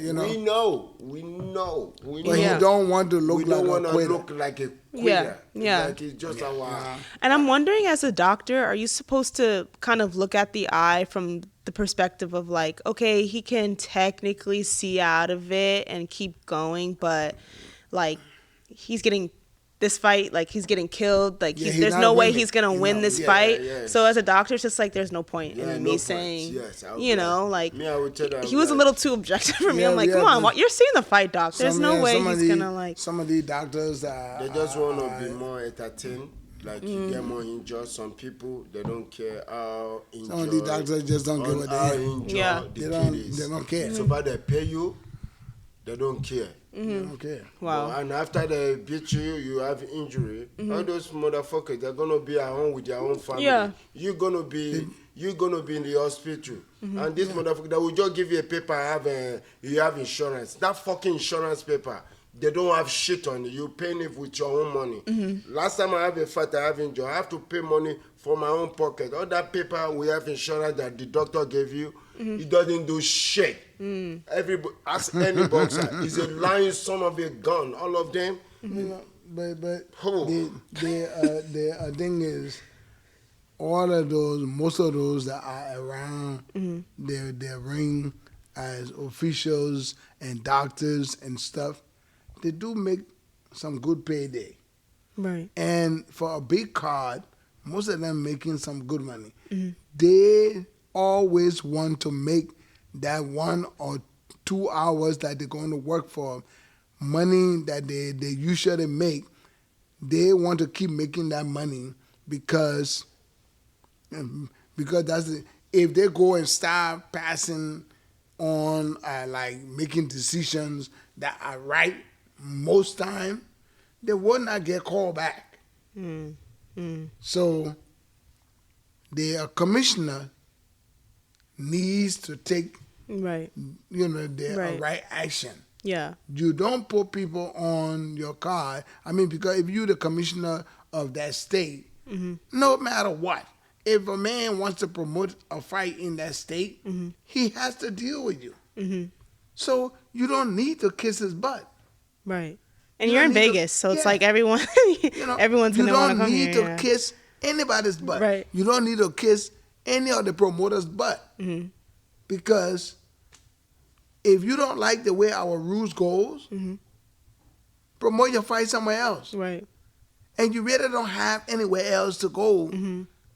We know. But Yeah. he don't want to look We like don't a want to quitter. look like a quitter. Yeah. Like it's just our. And I'm wondering, as a doctor, are you supposed to kind of look at the eye from the perspective of like, okay, he can technically see out of it and keep going, but like he's getting this fight, like he's getting killed, like Yeah, he's there's not no way winning. he's gonna He's win not this winning. fight. Yeah, yeah. So as a doctor, it's just like there's no point Yeah, in no me point. saying, Yes, I would like Me, I would tell them, he was a like- little too objective for me. Yeah, I'm like, yeah, come on, but- you're seeing the fight, doc. There's no way he's gonna like. Some of the doctors are. They just want to be more entertained. Like you get more injured. Some people they don't care how injured. Some of the doctors just don't give a how damn. injured Yeah. the They kid don't- is. they don't care. So far they pay you, they don't care. They don't care. Wow. And after they beat you, you have injury. All those motherfuckers, they're gonna be at home with their own family. Yeah. You're gonna be in the hospital. And this motherfucker, they will just give you a paper. You have insurance. That fucking insurance paper, they don't have shit on it. You paying it with your own money. Last time I have a fight, I have injury. I have to pay money from my own pocket. All that paper, we have insurance that the doctor gave you. It doesn't do shit. Everybody, ask any boxer. He's a lying son of a gun. All of them. But the thing is, most of those that are around their ring as officials and doctors and stuff, they do make some good payday. Right. And for a big card, most of them making some good money. They always want to make that 1 or 2 hours that they're going to work for money that they usually make. They want to keep making that money because that's if they go and start passing on like making decisions that are right most time, they will not get called back. So the commissioner needs to take the right action. Yeah. You don't put people on your card. I mean, because if you're the commissioner of that state, no matter what, if a man wants to promote a fight in that state, he has to deal with you. So you don't need to kiss his butt. Right. And you're in Vegas, so it's like everyone, everyone's going to want to come here. You don't need to kiss anybody's butt. Right. You don't need to kiss any of the promoters' butt. Because if you don't like the way our rules goes, promote your fight somewhere else. Right. And you really don't have anywhere else to go.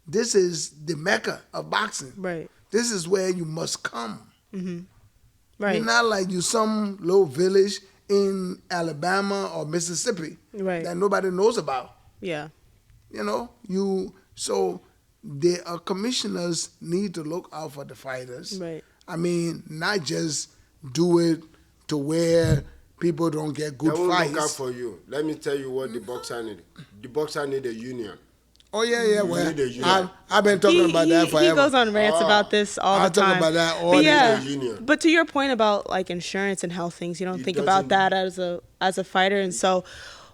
This is the mecca of boxing. Right. This is where you must come. Right. You're not like you some little village in Alabama or Mississippi that nobody knows about. Yeah. So the commissioners need to look out for the fighters. Right. I mean, not just do it to where people don't get good fights. Look out for you. Let me tell you what the boxer need. The boxer need a union. Oh yeah. Well, I've been talking about that forever. He goes on rants about this all the time. I talk about that all the time. Union. But to your point about like insurance and health things, you don't think about that as a fighter. And so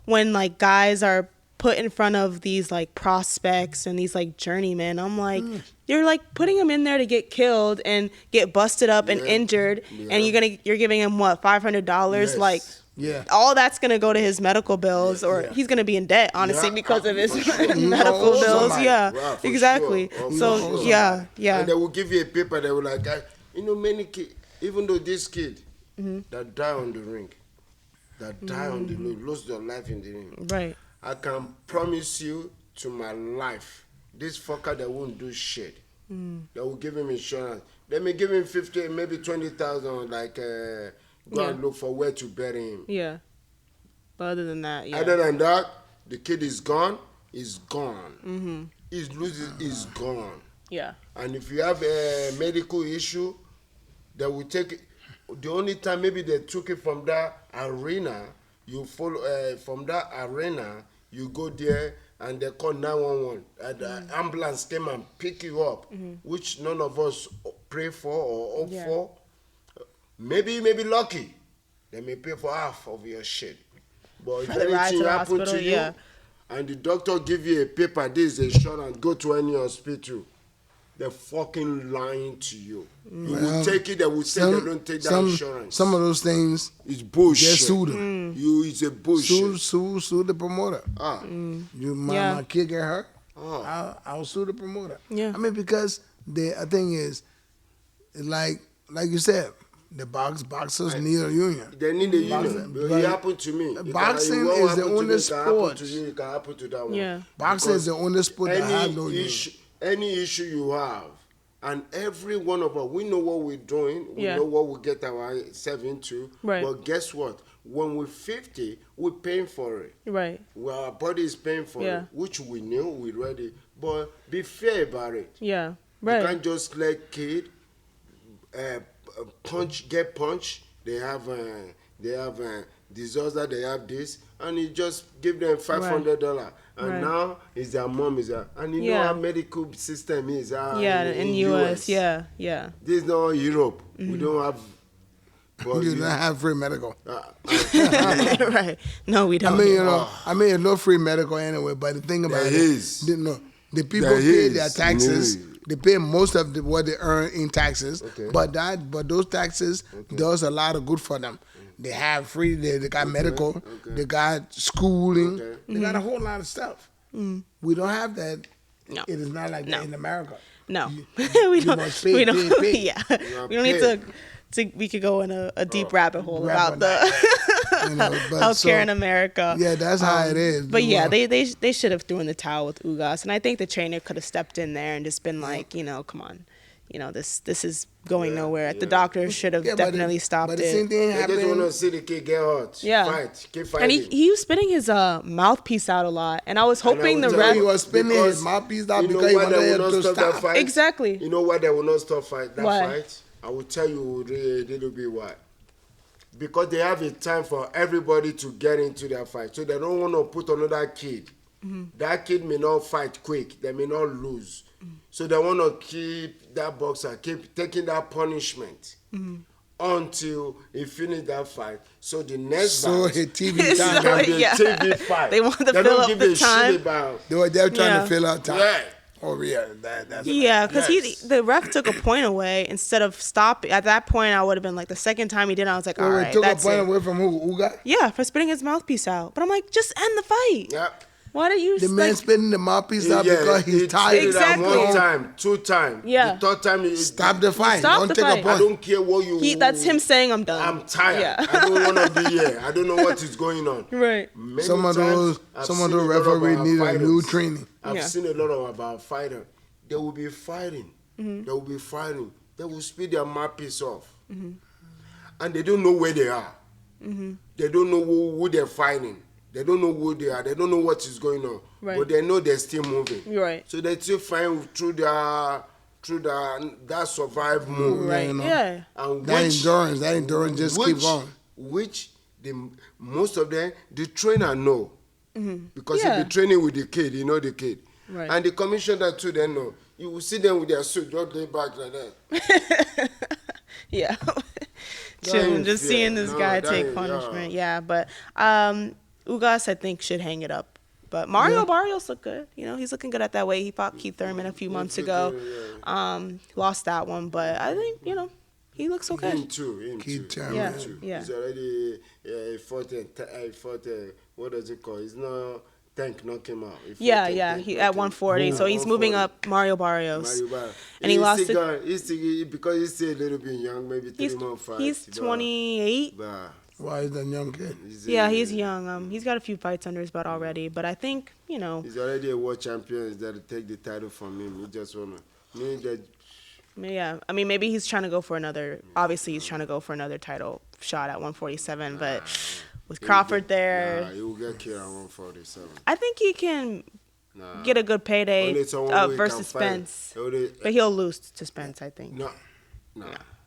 when like guys are put in front of these like prospects and these like journeymen, I'm like, you're like putting them in there to get killed and get busted up and injured, and you're giving him what, $500? Like. Yeah. All that's going to go to his medical bills, or he's going to be in debt, honestly, because of his medical bills. Yeah, exactly. Sure. So, yeah. And they will give you a paper. They will like, many kids, even though this kid that die on the ring, that die on the road, lost their life in the ring. Right. I can promise you to my life, this fucker that won't do shit. They will give him insurance. They may give him 50, maybe 20,000, like... Go and look for where to bury him. Yeah. But other than that, Other than that, the kid is gone. He's gone. He's losing. He's gone. Yeah. And if you have a medical issue, they will take it. The only time maybe they took it from that arena, you follow from that arena, you go there and they call 911. And the ambulance came and pick you up, which none of us pray for or hope for. Maybe lucky. They may pay for half of your shit. But if anything happen to you, and the doctor give you a paper, this is insurance, go to any hospital, they're fucking lying to you. You will take it, they will say they don't take that insurance. Some of those things, it's bullshit. Just sue them. It's a bullshit. Sue the promoter. My kid get hurt, I'll sue the promoter. Yeah. I mean, because the thing is, like you said, the boxers need a union. They need a union. It happened to me. Boxing is the only sport. It can happen to that one. Yeah. Boxing is the only sport that has no union. Any issue you have, and every one of us, we know what we're doing. We know what we get ourselves into. Right. But guess what? When we're 50, we're paying for it. Right. Well, our body is paying for it, which we knew, we're ready. But be fair about it. Yeah. Right. You can't just let kid get punched. They have disaster, they have this, and he just give them $500. And now it's their mom is there. And you know how medical system is in US. Yeah. This is not Europe. We don't have. You don't have free medical. Right. No, we don't. I mean, no free medical anyway. But the thing about the people pay their taxes. They pay most of what they earn in taxes. Okay. But those taxes does a lot of good for them. They have free. They got medical. They got schooling. They got a whole lot of stuff. We don't have that. No. It is not like that in America. No, we don't. We don't. Yeah, we don't need to. We could go in a deep rabbit hole about the healthcare in America. Yeah, that's how it is. But yeah, they should have thrown the towel with Ugas, and I think the trainer could have stepped in there and just been like, come on, this is going nowhere. The doctor should have definitely stopped it. But the same thing happened. They just want to see the kid get hurt. Yeah, keep fighting. And he was spinning his mouthpiece out a lot, and I was hoping the ref. He was spinning his mouthpiece out because he wanted him to stop. Exactly. You know why they will not stop that fight? I will tell you a little bit why. Because they have a time for everybody to get into their fight. So they don't want to put another kid. That kid may not fight quick. They may not lose. So they want to keep that boxer, keep taking that punishment until he finish that fight. So the next fight a TV time can be a TV fight. They want to fill up the time. They're trying to fill out time. Yeah. Oh yeah, that's because the ref took a point away instead of stopping. At that point, I would have been like, the second time he did, I was like, all right, took that's a point away from who? Uga? Yeah, for spitting his mouthpiece out. But I'm like, just end the fight. Yeah. Why don't you? The man spitting the mouthpiece out because he's tired. Exactly. 1 time, 2 times. Yeah. The third time, stop the fight. Don't take a point. I don't care what you. That's him saying, I'm done. I'm tired. Yeah. I don't want to be here. I don't know what is going on. Right. Some of those referees need a new training. I've seen a lot about fighters. They will be fighting. They will be fighting. They will spit their mouthpiece off. And they don't know where they are. They don't know who they're fighting. They don't know who they are. They don't know what is going on. Right. But they know they're still moving. Right. So they still fight through that survive move. Right. Yeah. And that endurance just keep going. Which most of them, the trainer know. Because he be training with the kid, the kid. Right. And the commissioner too, they know. You will see them with their suit, just lay back like that. Yeah. Chilling, just seeing this guy take punishment. Yeah, but Ugas, I think, should hang it up. But Mario Barrios look good. He's looking good at that weight. He fought Keith Thurman a few months ago. Lost that one, but I think, he looks okay. Him too. Keith Thurman. Yeah. He's already fought what does it call? He's not... Tank knocked him out. He at 140. So he's moving up Mario Barrios. And he lost it. Because he's still a little bit young, maybe 3 more fights. He's 28. Why is that young kid? He's young. He's got a few fights under his belt already. But I think, He's already a world champion. He's got to take the title from him. He just want to... Yeah, I mean, maybe he's trying to go for another... Obviously, he's trying to go for another title shot at 147, but... With Crawford there. He will get killed at 147. I think he can get a good payday versus Spence. But he'll lose to Spence, I think. No.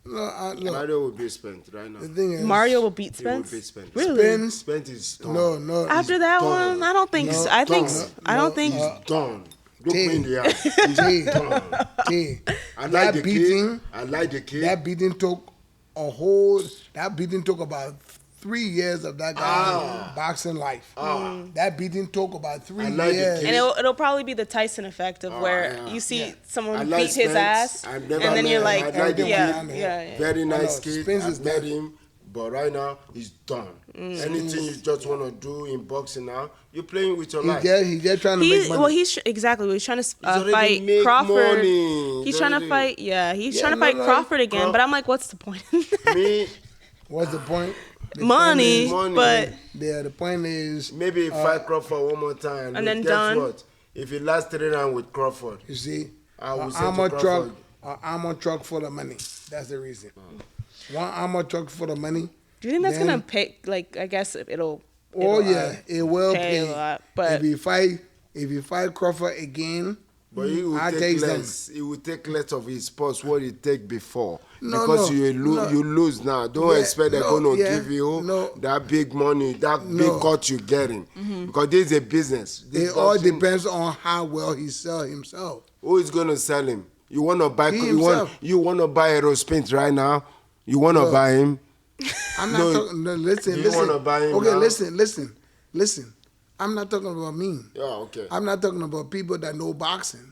Mario will beat Spence right now. The thing is, Mario will beat Spence? He will beat Spence. Really? Spence is done. No. After that one, I don't think so. I think he's done. Look me in the eye. He's done. I like the kid. That beating took about 3 years of that guy's boxing life. That beating took about 3 years. And it'll probably be the Tyson effect of where you see someone beat his ass, and then you're like, very nice kid. I met him, but right now he's done. Anything you just want to do in boxing now, you're playing with your life. He's just trying to make money. Well, he's trying to fight Crawford. He's trying to fight. Yeah, he's trying to fight Crawford again. But I'm like, what's the point? What's the point? Money, but the point is maybe fight Crawford one more time, and then done. What? If he lasts 3 rounds with Crawford, you see, an armor truck full of money. That's the reason. One armor truck full of money. Do you think that's gonna pay? Like, I guess it'll it will pay a lot. But if you fight Crawford again, But he will I take taste less. He will take less of his sports what he take before. No, because no, you lose now. Don't expect they're going to give you that big money, that big cut you're getting. Because this is a business. It all depends on how well he sell himself. Who is going to sell him? You want to buy? You want to buy Aerospins right now? You want to buy him? I'm not talking. No, listen. You want to buy him? Okay, now? listen. I'm not talking about me. Yeah, okay. I'm not talking about people that know boxing.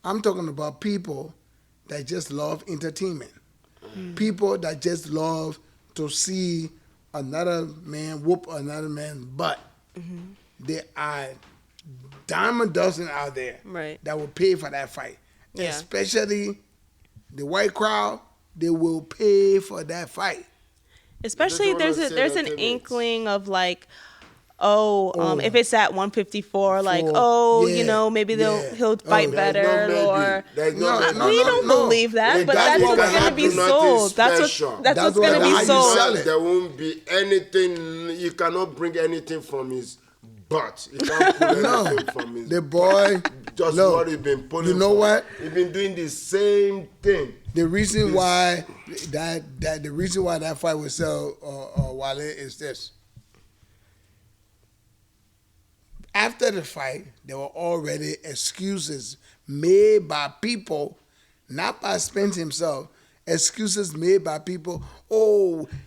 I'm talking about people that just love entertainment. People that just love to see another man whoop another man's butt. There are dime a dozen out there that will pay for that fight. Yeah. Especially the white crowd, they will pay for that fight. Especially there's an inkling of like, if it's at 154, like, maybe he'll fight better, or we don't believe that, but that's what's going to be sold. That's what's going to be sold. There won't be anything. You cannot bring anything from his butt. You can't pull anything from his. The boy, just what he's been pulling. You know what? He's been doing the same thing. The reason why that fight will sell Wale is this. After the fight, there were already excuses made by people, not by Spence himself, excuses made by people,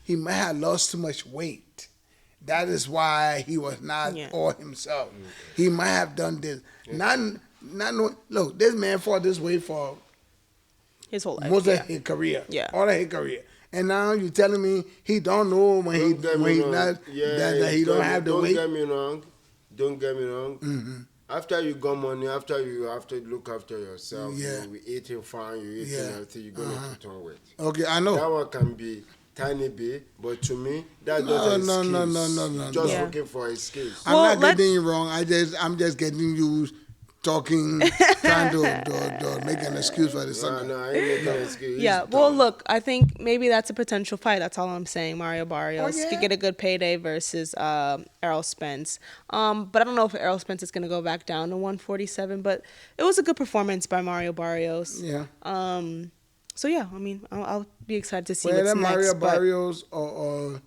he might have lost too much weight. That is why he was not all himself. He might have done this. Look, this man fought this way for his whole life. Most of his career. Yeah. All of his career. And now you're telling me he don't know when he don't have the weight. Don't get me wrong. After you got money, after you have to look after yourself, you eating fine, you eating healthy, you're going to put on weight. Okay, I know. That one can be tiny bit, but to me, that's just an excuse. Just looking for excuse. I'm not getting you wrong. I'm just getting you talking, trying to make an excuse for the subject. No, I ain't making an excuse. Yeah, well, look, I think maybe that's a potential fight. That's all I'm saying. Mario Barrios could get a good payday versus Errol Spence. But I don't know if Errol Spence is going to go back down to 147. But it was a good performance by Mario Barrios. Yeah. So yeah, I mean, I'll be excited to see what's next. Mario Barrios or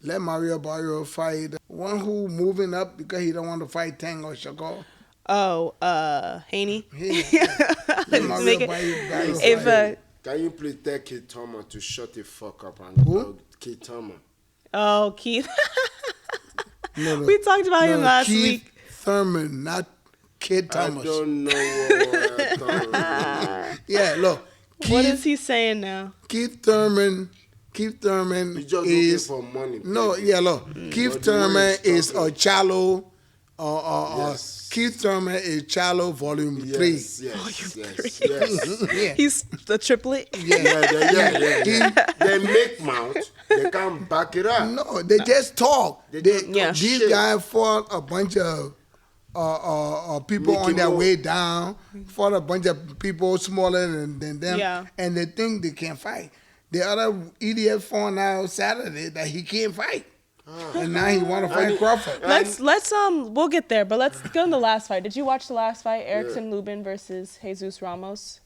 let Mario Barrios fight one who moving up because he don't want to fight Tango Shakur. Haney. Can you please tell Keith Thomas to shut the fuck up and Keith Thomas? Oh, Keith. We talked about him last week. Keith Thurman, not Kid Thomas. I don't know what Yeah, look. What is he saying now? Keith Thurman He's just looking for money. No, look. Keith Thurman is a Charlo. Keith Thurman is Charlo Volume 3. Yes. He's the triplet. Yeah. They make mouth. They can't back it up. No, they just talk. These guys fought a bunch of people on their way down, fought a bunch of people smaller than them, and they think they can fight. The other idiot found out Saturday that he can't fight. And now he want to fight Crawford. Let's we'll get there, but let's go to the last fight. Did you watch the last fight? Erickson Lubin versus Jesus Ramos.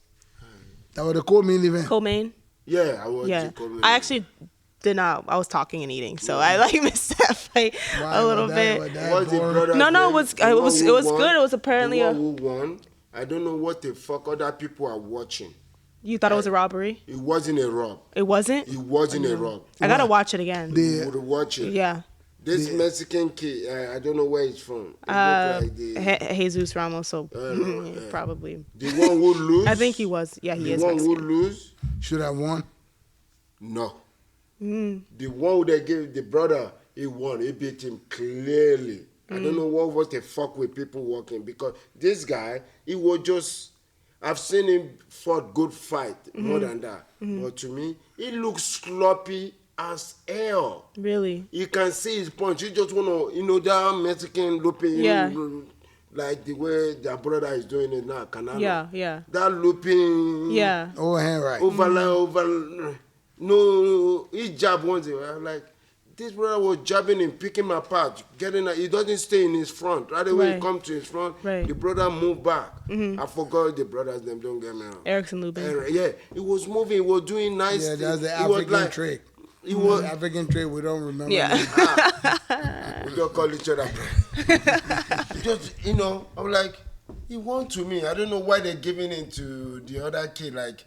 That was the co-main event. Co-main? Yeah, I watched the co-main. I actually did not. I was talking and eating, so I missed that fight a little bit. Was the brother? No, it was good. It was apparently the one who won. I don't know what the fuck other people are watching. You thought it was a robbery? It wasn't a rob. It wasn't? It wasn't a rob. I gotta watch it again. You would watch it. Yeah. This Mexican kid, I don't know where he's from. Jesus Ramos, so probably. The one who lose? I think he was. Yeah, he is The one Mexican. who lose? Should have won? No. The one who they gave the brother, he won. He beat him clearly. I don't know what was the fuck with people walking, because this guy, he was just... I've seen him fought good fight, more than that. But to me, he looks sloppy as hell. Really? You can see his punch. You just want to, that Mexican looping, like the way their brother is doing it now, Canelo. Yeah. That looping. Yeah. Overhand right. No, he jab once. I'm like, this brother was jabbing him, picking him apart, he doesn't stay in his front. Right away, he come to his front, the brother moved back. I forgot the brother's name, don't get me wrong. Erickson Lubin. Yeah, he was moving, he was doing nice things. Yeah, that's the African trick. He was African trick, we don't remember. Yeah. We don't call each other. Just, I'm like, he won to me. I don't know why they're giving it to the other kid. Like,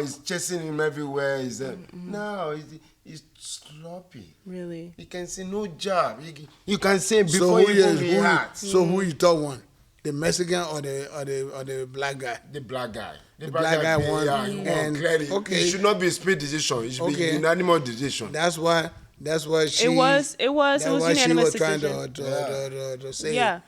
he's chasing him everywhere. No, he's sloppy. Really? He can say no jab. You can say before he hurt. So who you thought won? The Mexican or the black guy? The black guy. The black guy won. Yeah, he won clearly. Okay. It should not be a split decision. It should be unanimous decision. That's why she. It was unanimous decision. She was trying to say. Yeah.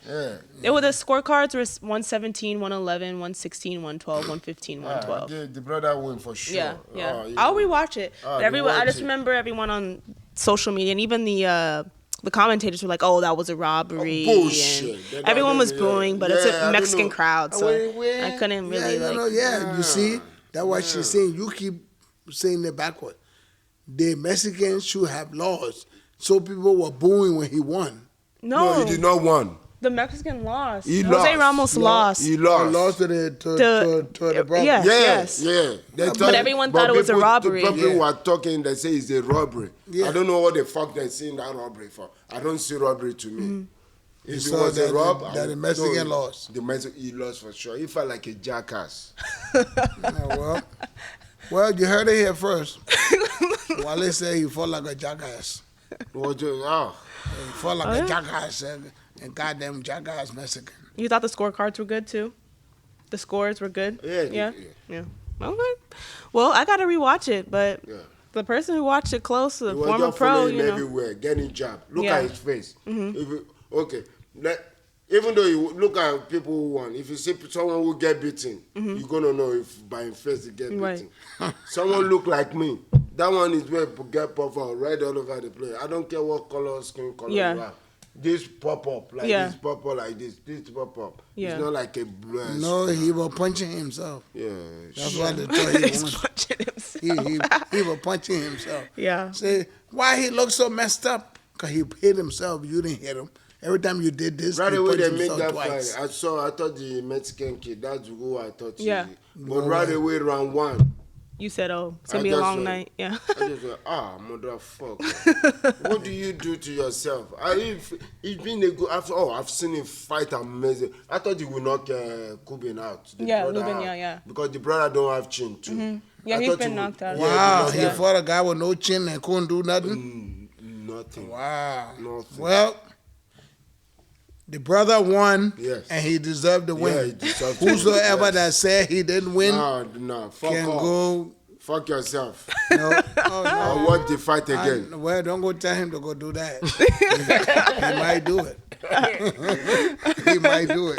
It was the scorecards were 117, 111, 116, 112, 115, 112. The brother won for sure. Yeah. I'll rewatch it. But I just remember everyone on social media and even the commentators were like, "Oh, that was a robbery." Bullshit. And everyone was booing, but it's a Mexican crowd, so I couldn't really you see, that's what she's saying. You keep saying it backward. The Mexicans should have lost. So people were booing when he won. No, he did not win. The Mexican lost. He Jose Ramos lost. He lost. He lost to the brother. Yes. But everyone thought it was a robbery. People were talking, they say it's a robbery. I don't know what the fuck they're saying that robbery for. I don't see robbery to me. If it was a rob, the Mexican lost. He lost for sure. He felt like a jackass. Well, you heard it here first. Wale said he fought like a jackass. He fought like a jackass and goddamn jackass Mexican. You thought the scorecards were good too? The scores were good? Yeah. Okay. Well, I got to rewatch it, but the person who watched it close, the former pro, everywhere, getting jabbed. Look at his face. Even though you look at people who won, if you see someone who get beaten, you're going to know if by his face he get beaten. Someone look like me. That one is where people get pop out right all over the place. I don't care what color, skin color you have. This pop up like this, pop up like this pop up. It's not like a blur. No, he was punching himself. Yeah. That's why they thought he was punching himself. He was punching himself. Yeah. Say, why he look so messed up? Because he hit himself. You didn't hit him. Every time you did this, right he away they punched make himself that twice. fight. I thought the Mexican kid, that's who I thought. But No right way. away, round one. You said, it's going to be a long night. Yeah. I just went, motherfucker. What do you do to yourself? He's been a good, I've seen him fight amazing. I thought he would knock Kubin out. Lubin, Because the brother don't have chin too. Mm-hmm. Yeah, he's been knocked out. Wow, he fought a guy with no chin and couldn't do nothing? Nothing. Wow. Nothing. Well, the brother won, yes, and he deserved the win. Yeah, he deserved Whosoever that said he didn't win, no, fuck can off. go. Fuck yourself. No, I'll watch the fight again. Well, don't go tell him to go do that. He might do it. He might do it.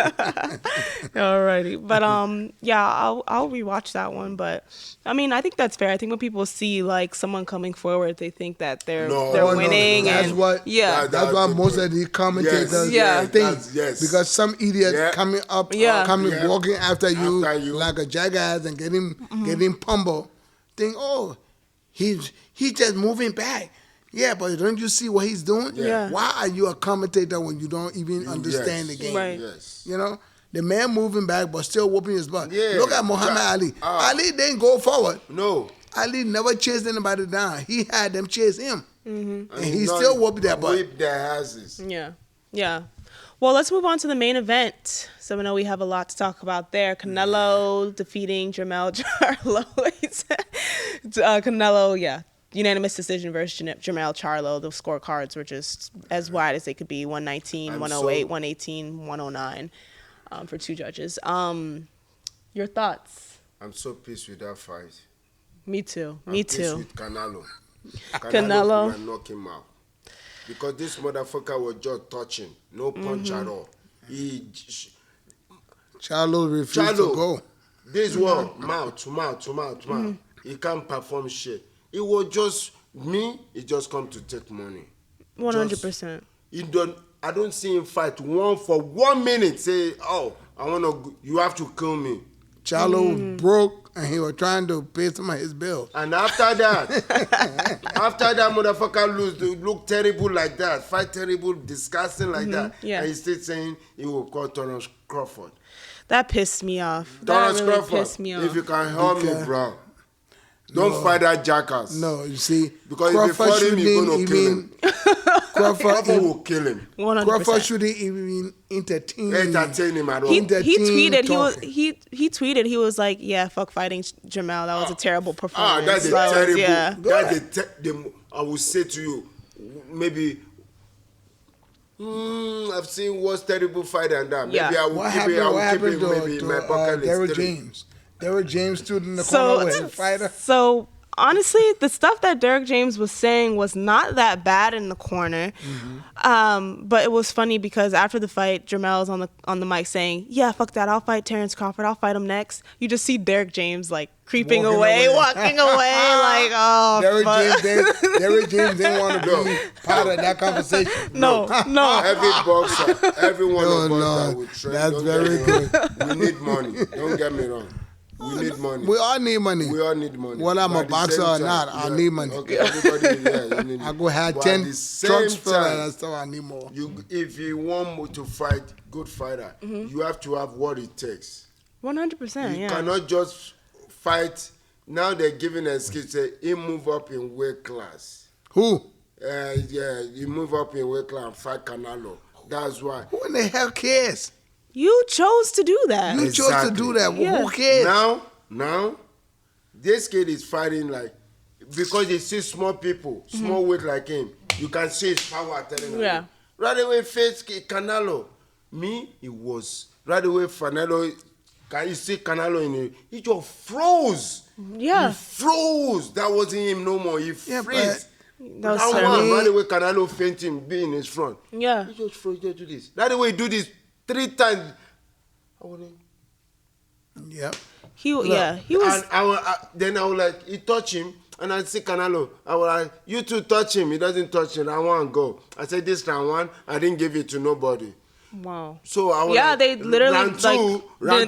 Alrighty, but I'll rewatch that one. But I mean, I think that's fair. I think when people see like someone coming forward, they think that they're winning. That's and what. Yeah, that's what most of the commentators think. Yes. Because some idiot coming up, walking after you like a jackass and getting pummeled. Think, he's just moving back. Yeah, but don't you see what he's doing? Yeah. Why are you a commentator when you don't even understand the game? Right. Yes. You know, the man moving back but still whooping his butt. Yeah. Look at Muhammad Ali. Ali didn't go forward. No. Ali never chased anybody down. He had them chase him, and he still whooped their butt. Whip their asses. Yeah. Well, let's move on to the main event. So I know we have a lot to talk about there. Canelo defeating Jermell Charlo. Canelo, unanimous decision versus Jermell Charlo. The scorecards were just as wide as they could be. 119, 108, 118, 109 for two judges. Your thoughts? I'm so pissed with that fight. Me too. I'm pissed with Canelo. Canelo. Will knock him out. Because this motherfucker was just touching. No punch at all. Charlo refused to go. This one, mouth to mouth. He can't perform shit. It was just me, he just come to take money. 100%. I don't see him fight for 1 minute. Say, you have to kill me. Charlo broke and he was trying to pay some of his bills. And after that, motherfucker look terrible like that, fight terrible, disgusting like that. Yeah. And he's still saying he will call Terence Crawford. That pissed me off. Terence That really Crawford, pissed me off. if you can help me, bro. Don't fight that jackass. No, you see, Because if you fight him, you're going to kill him. Crawford will kill him. 100%. Crawford shouldn't even entertain him at all. He tweeted. Talking. He tweeted. He was like, "Yeah, fuck fighting Jermell. That was a terrible performance." That's a terrible. Yeah. I will say to you, maybe. I've seen worse terrible fight than that. Maybe Yeah. I will keep it maybe in my bucket list. Derrick James. Derrick James stood in the corner with his fighter. So honestly, the stuff that Derrick James was saying was not that bad in the corner. But it was funny because after the fight, Jermell was on the mic saying, "Yeah, fuck that. I'll fight Terence Crawford. I'll fight him next." You just see Derrick James like creeping walking away, like, oh, Derrick James didn't want to be part of that conversation. No. Every boxer, everyone of us that will train. That's very good. We need money. Don't get me wrong. We need money. We all need money. We all need money. Whether I'm a boxer or not, I need money. Okay, everybody, you need I go have 10 trucks full and stuff. I need more. If you want to fight, good fighter, you have to have what it takes. 100%. You Yeah. cannot just fight. Now they're giving an excuse. Say he move up in weight class. Who? You move up in weight class and fight Canelo. That's why. Who in the hell cares? You chose to do that. You chose to do that. Yeah. Who cares? Now, this kid is fighting like, because he sees small people, small weight like him. You can see his power telling him. Yeah. Right away, face Canelo. Me, it was right away. Canelo, can you see Canelo in it? He just froze. Yeah. He froze. That wasn't him no more. He freeze. That was Right away, Canelo fainting, be in his front. Yeah. He just froze. Just do this. Right away, do this 3 times. Yep. He was. And then I was like, he touch him, and I see Canelo. I was like, you two touch him. He doesn't touch him. I want to go. I said, this round 1, I didn't give it to nobody. Wow. So I was like, they literally round 2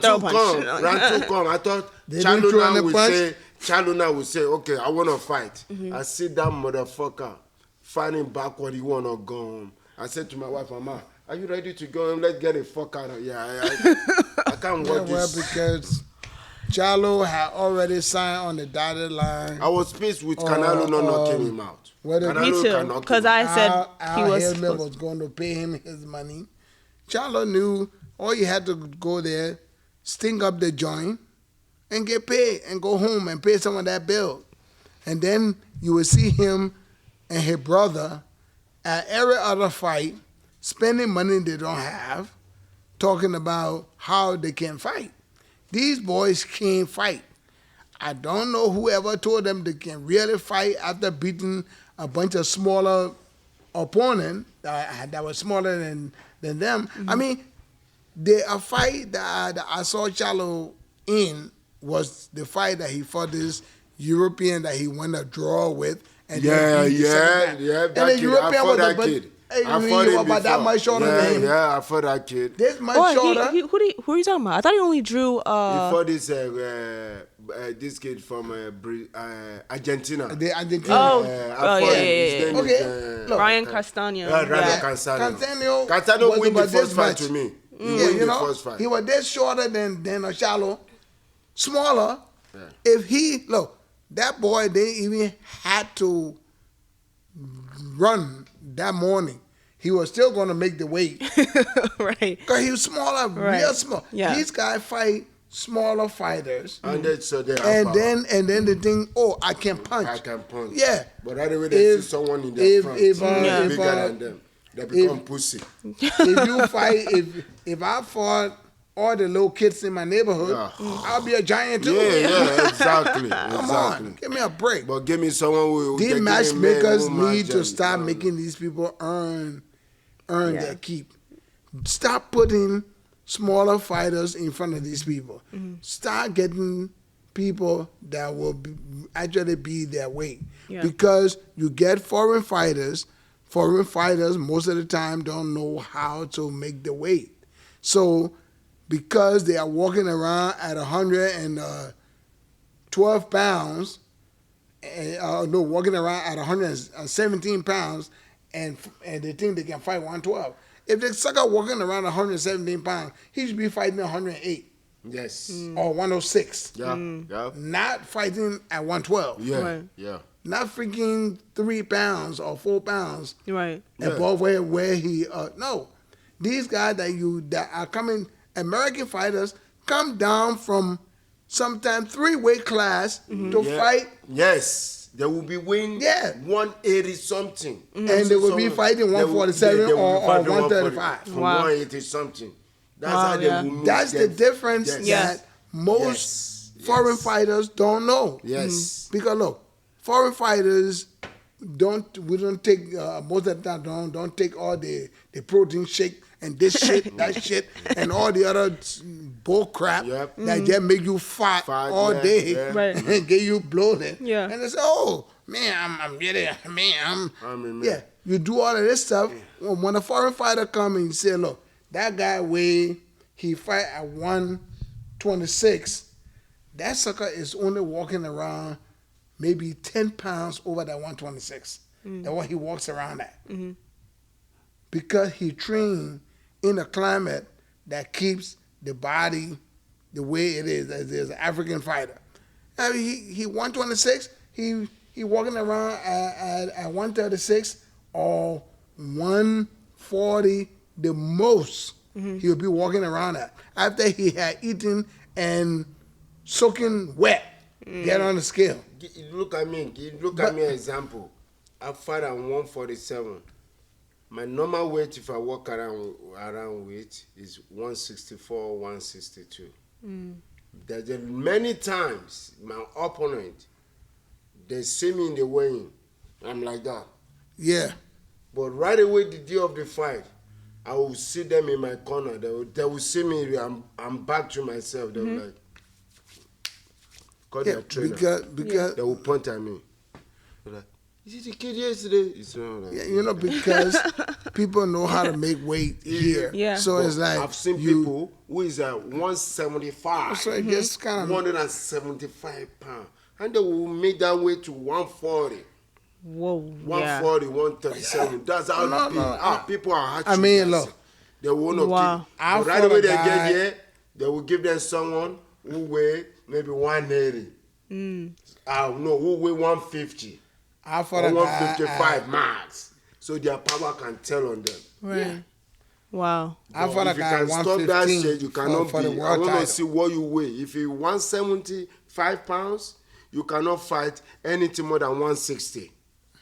come. I thought Charlo would say, okay, I want to fight. I see that motherfucker fighting backward. He want to go home. I said to my wife, Mama, are you ready to go home? Let's get the fuck out of here. I can't watch this. Because Charlo had already signed on the dotted line. I was pissed with Canelo not knocking him out. Me too, because I said he was going to pay him his money. Charlo knew all you had to go there, sting up the joint, and get paid, and go home and pay some of that bill. And then you would see him and his brother at every other fight, spending money they don't have, talking about how they can fight. These boys can't fight. I don't know whoever told them they can really fight after beating a bunch of smaller opponents that were smaller than them. I mean, a fight that I saw Charlo in was the fight that he fought this European that he went a draw with. And that and the kid. European I fought that kid. I fought him about that much shorter than him. Yeah, I fought that kid. This much shorter. Who are you talking about? I thought he only drew. He fought this kid from Argentina. The Argentina. Yeah. Okay. Ryan Castaño. Castaño win the first fight to me. He was this shorter than Charlo, smaller. Yeah. That boy didn't even had to run that morning. He was still going to make the weight. Right. Because he was smaller, real small. Yeah. These guys fight smaller fighters. And then the thing, I can punch. Yeah. But anyway, they see someone in their front bigger than them. They become pussy. If I fought all the little kids in my neighborhood, I'll be a giant too. Yeah, exactly. Come on, give me a break. But give me someone who... These matchmakers need to stop making these people earn their keep. Stop putting smaller fighters in front of these people. Start getting people that will actually be their weight. Yeah. Because you get foreign fighters most of the time don't know how to make the weight. So because they are walking around at 112 pounds, walking around at 117 pounds, and they think they can fight 112. If the sucker walking around 117 pounds, he should be fighting 108. Yes. Or 106. Yeah. Yeah. Not fighting at 112. Yeah. Right. Yeah. Not freaking 3 pounds or 4 pounds Right. above where he no. These guys that are coming, American fighters come down from sometimes 3-weight class to fight. Yes. They will be winning 180 something. And they will be fighting 147 or 135. From 180 something. That's how they will move. That's the difference that most foreign fighters don't know. Yes. Because look, foreign fighters we don't take most of the time don't take all the protein shake and this shit, that shit, and all the other bull crap that just make you fat all day and get you bloated. Yeah. And they say, oh man, I'm really, man, yeah. You do all of this stuff. When a foreign fighter come and you say, look, that guy he fight at 126. That sucker is only walking around maybe 10 pounds over that 126. That's what he walks around at. Because he trained in a climate that keeps the body the way it is as an African fighter. I mean, he 126, he walking around at 136 or 140 the most he'll be walking around at after he had eaten and soaking wet. Get on the scale. Look at me. Look at me an example. I fight at 147. My normal weight, if I walk around weight, is 164, 162. There's many times my opponent, they see me in the weighing. I'm like that. Yeah. But right away, the day of the fight, I will see them in my corner. They will see me. I'm back to myself. They will like, call their trainer. Because they will point at me. They're like, is it the kid yesterday? It's not like, yeah, because people know how to make weight here. Yeah. So it's like I've seen people who is at 175. So it gets kind of 175 pounds. And they will make that weight to 140. Whoa. 140, 137. That's how people are hatching. I mean, look. They will not keep. But right away they get here, they will give them someone who weigh maybe 180. Who weigh 150. I fought or 155 max. So their power can tell on them. Right. Yeah. Wow. I fought a if you guy can stop that shit, you cannot for be. the I world want title. to see what you weigh. If you 175 pounds, you cannot fight anything more than 160.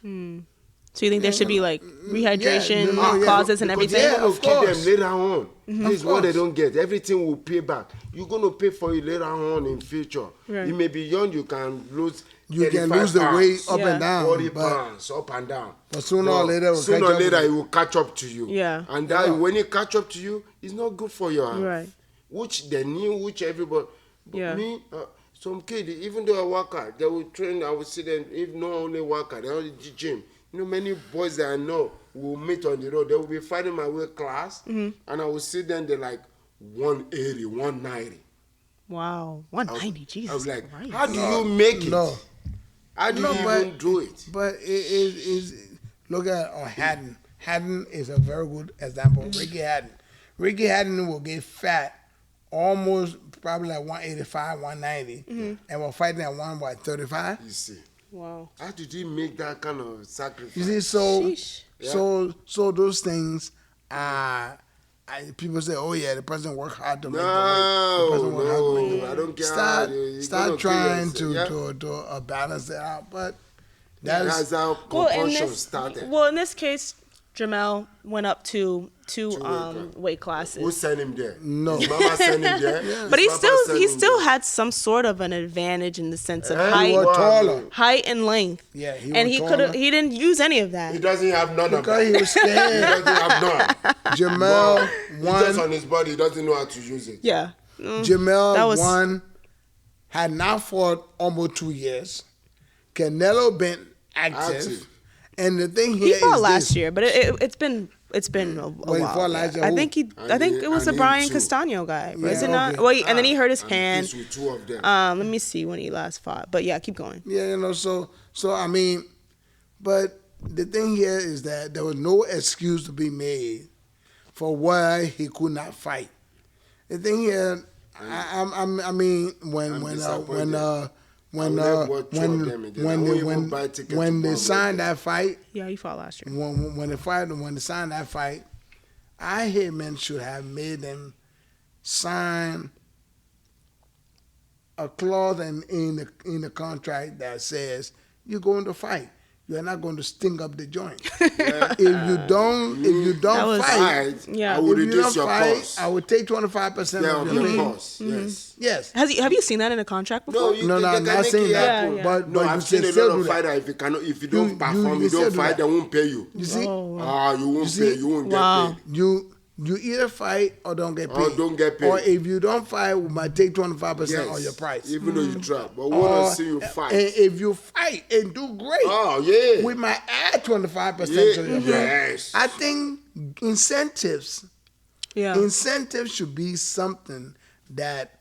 So you think there should be like rehydration clauses and everything? They're going of to keep them course. later on. This is what they don't get. Everything will pay back. You're going to pay for it later on in future. Right. You may be young, you can lose. You can lose the weight up and down. 40 but pounds up and down. But sooner or later, it will catch up to you. Yeah. And that when it catch up to you, it's not good for your health. Right. Which they knew, which everybody. But Yeah. me, some kid, even though I work out, they will train. I will see them. If not only work out, they only gym. You know, many boys that I know will meet on the road. They will be fighting my weight class, and I will see them. They're like 180, 190. Wow. 190. Jesus. I was like, Christ. how do you make it? No. How do you even do it? But it is look at Haddon. Haddon is a very good example. Ricky Haddon. Ricky Haddon will get fat almost probably like 185, 190, and we're fighting at 135. You see. Wow. How did he make that kind of sacrifice? You see, so Sheesh. so those things people say, oh yeah, the person worked hard to make the weight. I don't care. Start trying to balance it out, but that's how compulsion started. Well, in this case, Jermell went up to two weight classes. Who sent him there? No. His mama sent him there. But he still had some sort of an advantage in the sense of height and length. Yeah, he didn't use any of that. He doesn't have none of that. Because he was scared. He doesn't have none. Jermell won. Just on his body, he doesn't know how to use it. Yeah. Jermell won. Had not fought almost 2 years. Canelo been active. And the thing here he fought is last this. year, but it's been It's been a Wait, while. for Yeah. Elijah I who? think it was the And Brian him too. Castano guy. Yeah, Is it not? okay. Well, and then he hurt his I'm hand. pissed with two of them. Let me see when he last fought. But yeah, keep going. Yeah, so I mean, but the thing here is that there was no excuse to be made for why he could not fight. The thing here, I mean, when they signed that fight, Yeah, he fought last year. when they signed that fight, I hear men should have made them sign a clause in the contract that says you're going to fight. You're not going to sting up the joint. If you don't fight, yeah. I will if you reduce don't your fight, cost. I will take 25% of your pay. cost. Yes. Yes. Have you seen that in a contract before? No, No, I'm not saying that. Yeah. But No, you I've can seen a still lot do of that. fighters. If you don't perform, you you still don't do fight, that. they won't pay you. You see, You won't see? pay. You won't Wow. get paid. you either fight or don't get paid. Or don't get paid. Or if you don't fight, we might take 25% on your price. Even though you try. But we want to see you fight. And if you fight and do great, Oh, yeah. we might add 25% to Yeah. your price. Yes. I think incentives should be something that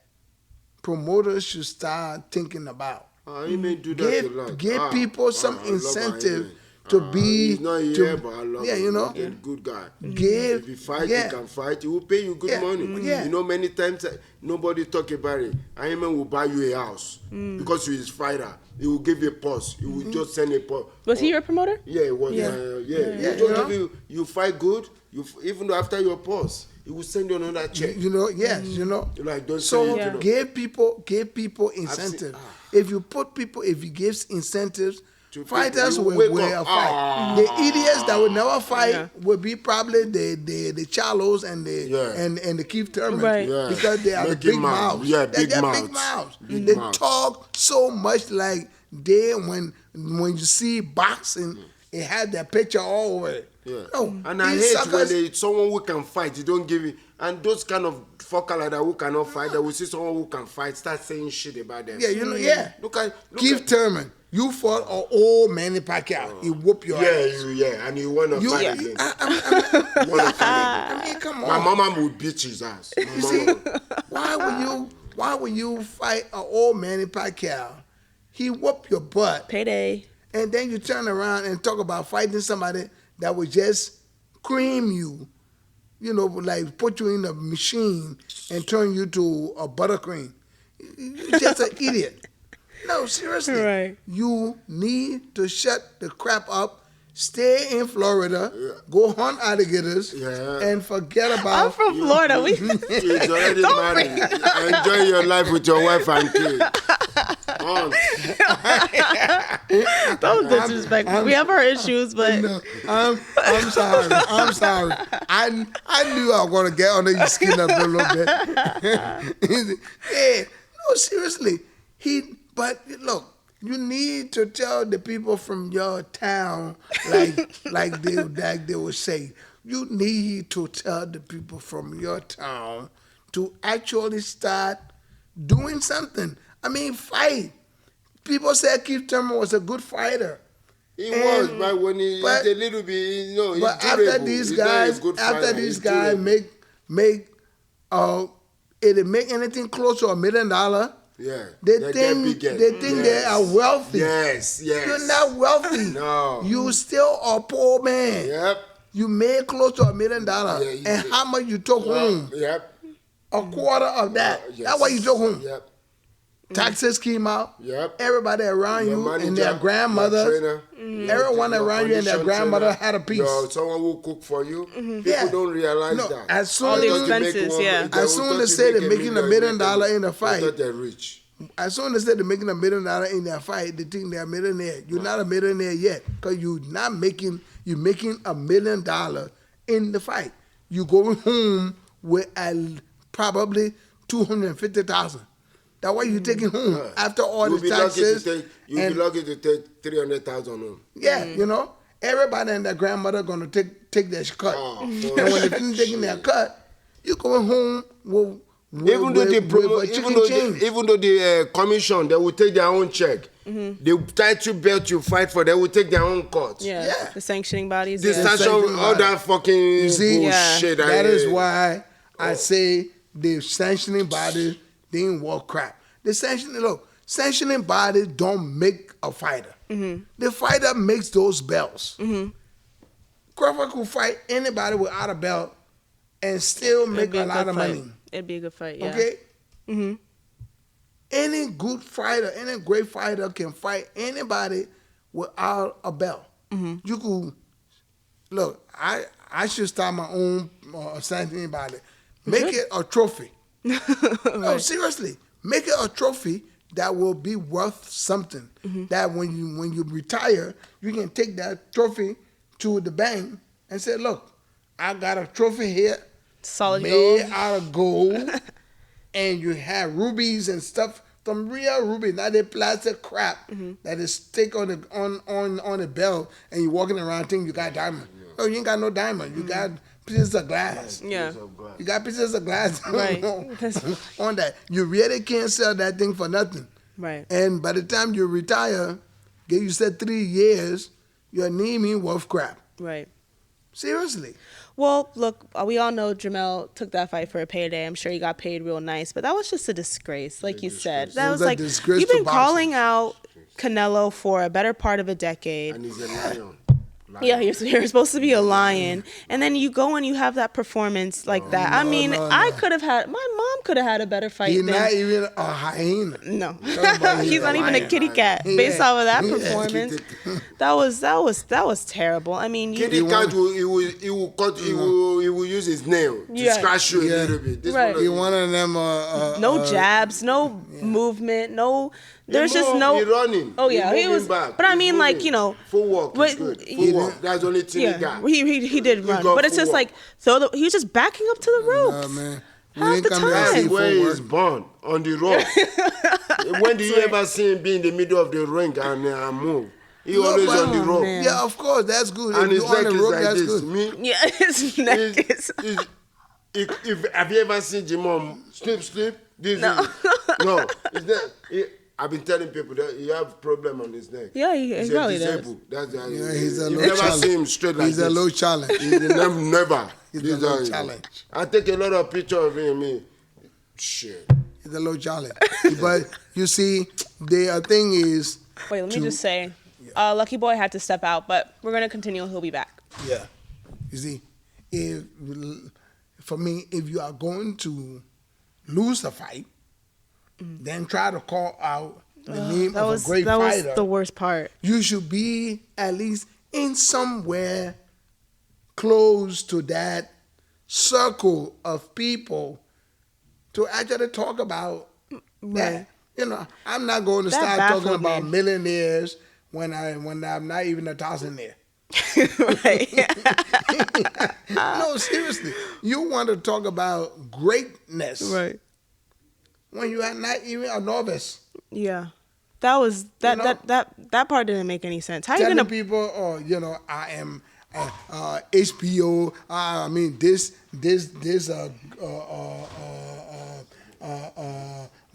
promoters should start thinking about. He may do that a lot. Give people some I love incentive him. to be He's not here, but I love him. you know. He's a good guy. Give If you fight, yeah. you can fight. He will pay you good Yeah. money. Yeah. You know, many times nobody talk about it. Ironman will buy you a house because he is fighter. He will give you a pause. He will just send a pause. Was he your promoter? Yeah, it was. Yeah. He Yeah, just you know? give you fight good. Even though after your pause, he will send you another check. You know, yes, you know. Like don't So say it, Yeah. give people incentive. If you give incentives, To fighters people, will you wake wear a up. fight. The idiots that will never fight will be probably the Charlos and the Keith Thurman Right. Yeah. because they are the Making big mouths. mouths. Yeah, They're big big mouths. mouths. Big They mouths. talk so much like when you see boxing, it had their picture all over it. Yeah. No, And I these hate when suckers- someone who can fight, you don't give it. And those kind of fucker like that who cannot fight, they will see someone who can fight, start saying shit about them. Yeah, you know, yeah. Look at Keith Thurman, you fought an old Manny Pacquiao. He whooped your ass. and you want to You, fight I, again. I, You wanna fight again. I mean, come My on. mama would beat his ass. My You see, mama would. why would you fight an old Manny Pacquiao? He whooped your butt, Payday. and then you turn around and talk about fighting somebody that would just cream you, you know, like put you in a machine and turn you to a buttercream. You're just an idiot. No, seriously. Right. You need to shut the crap up, stay in Florida, go hunt alligators, Yeah. and forget I'm about... from Florida. We He's already married. Enjoy your life with your wife and kid. don't disrespect. We have our issues, but No, I'm sorry. I'm sorry. I knew I was gonna get under your skin a little bit. Yeah, no, seriously. But look, you need to tell the people from your town, like they would say. You need to tell the people from your town to actually start doing something. I mean, fight. People said Keith Thurman was a good fighter. He was, but when he's a little bit, you know, he's But durable. after these He's not a guys, good fighter. these He's guys durable. make it make anything close to $1 million, Yeah. they get think bigger. they are wealthy. Yes. You're not wealthy. No. You still a poor man. Yep. You made close to $1 million, you and did. how much you took home? Yep. A quarter of that. Yes. That's what you took home. Yep. Taxes came out. Yep. Everybody around Your you manager, and their your grandmothers. trainer, Everyone your around you and their condition grandmother trainer, had a piece. Someone who cook for you. People Yeah. don't realize No, that. as soon All the as expenses, yeah. As soon as they say they're making $1 million in a fight, thought they're rich. as soon as they're making $1 million in their fight, they think they're a millionaire. You're not a millionaire yet, because you're making $1 million in the fight. You're going home with probably $250,000. That's why you're taking home after all You'll the be lucky taxes. You'll be lucky to take 300,000 home. Yeah, you know, everybody and their grandmother gonna take their cut. And when they finish taking their cut, you going home with Even though the commission, they will take their own check. The title belt you fight for, they will take their own court. Yeah. The sanctioning bodies. The sanction, all that fucking bullshit. That is why I say the sanctioning bodies didn't work crap. The sanctioning bodies don't make a fighter. The fighter makes those belts. Crawford could fight anybody without a belt and still make a lot of money. It'd be a good fight, yeah. Okay? Any good fighter, any great fighter can fight anybody without a belt. You could, look, I should start my own sanctioning body. Make it a trophy. No, seriously. Make it a trophy that will be worth something. That when you retire, you can take that trophy to the bank and say, look, I got a trophy here. Solid made gold. out of gold. And you have rubies and stuff, some real rubies, not that plastic crap that is stick on the belt, and you're walking around thinking you got diamond. Oh, you ain't got no diamond. You got pieces of glass. Yeah. You got pieces of glass Right. on that. You really can't sell that thing for nothing. Right. And by the time you retire, you said 3 years, your name ain't worth crap. Right. Seriously. Well, look, we all know Jermell took that fight for a payday. I'm sure he got paid real nice, but that was just a disgrace, like you said. That was like, disgrace you've to been boxing. calling out Canelo for a better part of a decade. And he's a lion. Yeah, you're supposed to be a lion, and then you go and you have that performance like that. I mean, I could have had, my mom could have had a better fight. He's not even a hyena. No, he's not even a kitty cat. Yeah. Based off of that Yeah. performance, that was terrible. I mean, Kitty cat he will use his nail to scratch you a little bit. This Right. one, He one of them. no jabs, no movement, no. There's just no. He running. Oh yeah, he was. Back. But I He's mean, moving. like, you know, full walk is good. Full walk. That's the only thing he got. he did run, got but it's full just walk. like he was just backing up to the ropes. Man. Half the time. That's full where work. he's born, on the rope. When do you ever see him be in the middle of the ring and move? He always on the rope. man. Yeah, of course, that's good. And If his you on neck the is rope, like that's this. good. Me, Yeah, his neck is. have you ever seen Jermell sleep? This no. No. It's that, I've been telling people that he have problem on his neck. Yeah, he probably does. disabled. That's He's a you low never challenge. see him straight like He's this. a low challenge. Never. He's a low challenge. I take a lot of pictures of him. Shit. He's a low challenge. But you see, the thing is. Wait, let me just say, LuckyBoy had to step out, but we're gonna continue. He'll be back. Yeah. You see, for me, if you are going to lose the fight, then try to call out the name of a great fighter. That was the worst part. You should be at least in somewhere close to that circle of people to actually talk about that. You know, I'm not going to start talking about millionaires when I'm not even a thousandaire. Right. No, seriously. You want to talk about greatness. Right. When you are not even a novice. Yeah. That was that You know? that part didn't make any sense. How you Telling gonna people, I am HBO. I mean, this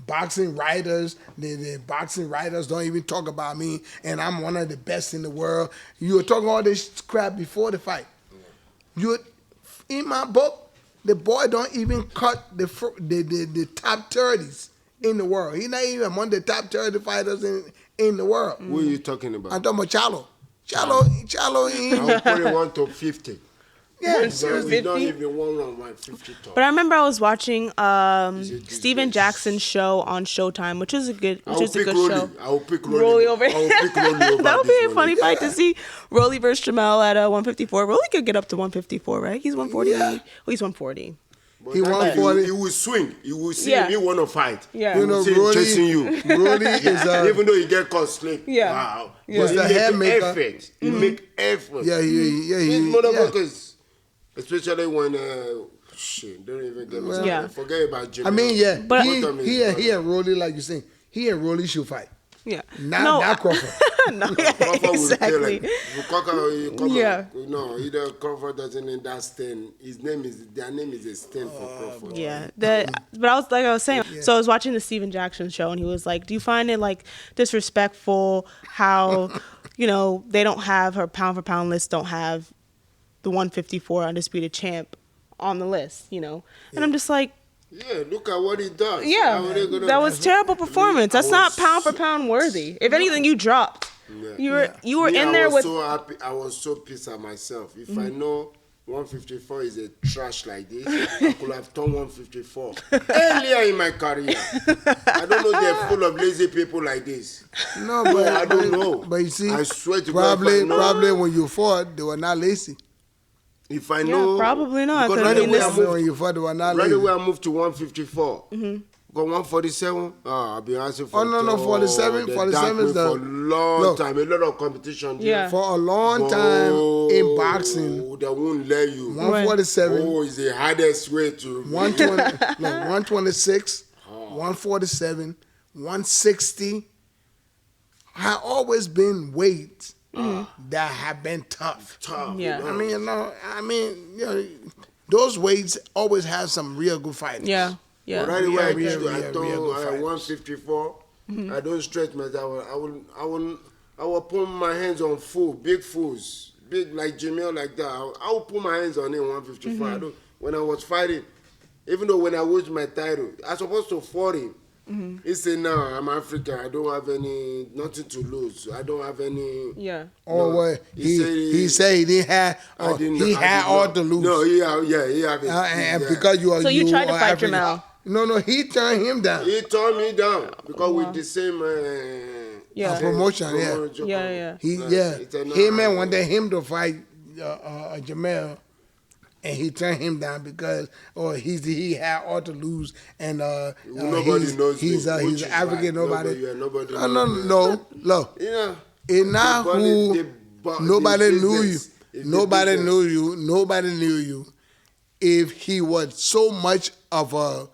boxing writers. The boxing writers don't even talk about me, and I'm one of the best in the world. You were talking all this crap before the fight. You, in my book, the boy don't even cut the top 30s in the world. He's not even among the top 30 fighters in the world. What are you talking about? I'm talking about Charlo. Charlo I'll put it 1 to 50. Yeah, So we don't even 150 top. But I remember I was watching Steven Jackson's show on Showtime, which is a good show. I will pick Rolly. Rolly over. I will pick Rolly over. That would be a this funny one. fight to see Rolly versus Jermell at 154. Rolly could get up to 154, right? He's 140. Yeah. Well, he's 140. But He won 40. He will swing. You will see Yeah. him. He want to fight. Yeah. You know, See him Rolly- chasing you. Rolly is Even though he get caught slick. Yeah. Wow. Yeah. But he The make hair maker. effort. He make effort. Yeah, These motherfuckers, especially when shit, don't even get me started. Yeah. Forget about Jimmy. I mean, yeah. But- he and Rolly, like you saying, he and Rolly should fight. Yeah. Not Crawford. No, Crawford will exactly. Yeah. No, either Crawford doesn't need that stain. Their name is a stain for Crawford. Yeah. But I was saying, so I was watching the Steven Jackson show, and he was like, do you find it like disrespectful how, they don't have her pound for pound list, don't have the 154 undisputed champ on the list, And I'm just like, yeah, look at what he does. yeah, that was terrible performance. That's not pound for pound worthy. If anything, you dropped. Yeah. You were in there with. So happy. I was so pissed at myself. If I know 154 is a trash like this, I could have turned 154 earlier in my career. I don't know they're full of lazy people like this. No, but I don't know. But you see, I swear to probably God, when you fought, they were not lazy. If I know, probably not. Because When you fought, they were not lazy. right away I moved to 154. Got 147. I've been asking for. 47 is for a long time. A lot of competition. Yeah. For a long time in boxing, they won't let you. 147. Is the hardest way to. 126, 147, 160. Have always been weights that have been tough. Yeah. I mean, those weights always have some real good fighters. Yeah. Yeah. Right away, I good told fighters. 154. I don't stretch myself. I will put my hands on big fools, big like Jermell like that. I will put my hands on him 154. When I was fighting, even though when I won my title, I was supposed to fight him. He said, "No, I'm African. I don't have nothing to lose. I don't have any." Yeah. He said he didn't have. He had all to lose. No, he have it. And because you are. So you tried to fight African. Jermell. No, he turned him down. He turned me down because with the same promotion. Yeah. Him and wanted him to fight Jermell, and he turned him down because he had all to lose, and nobody knows he's African. Nobody. No. Yeah. It's not who. Nobody knew you. Nobody knew you. Nobody knew you. If he was so much of a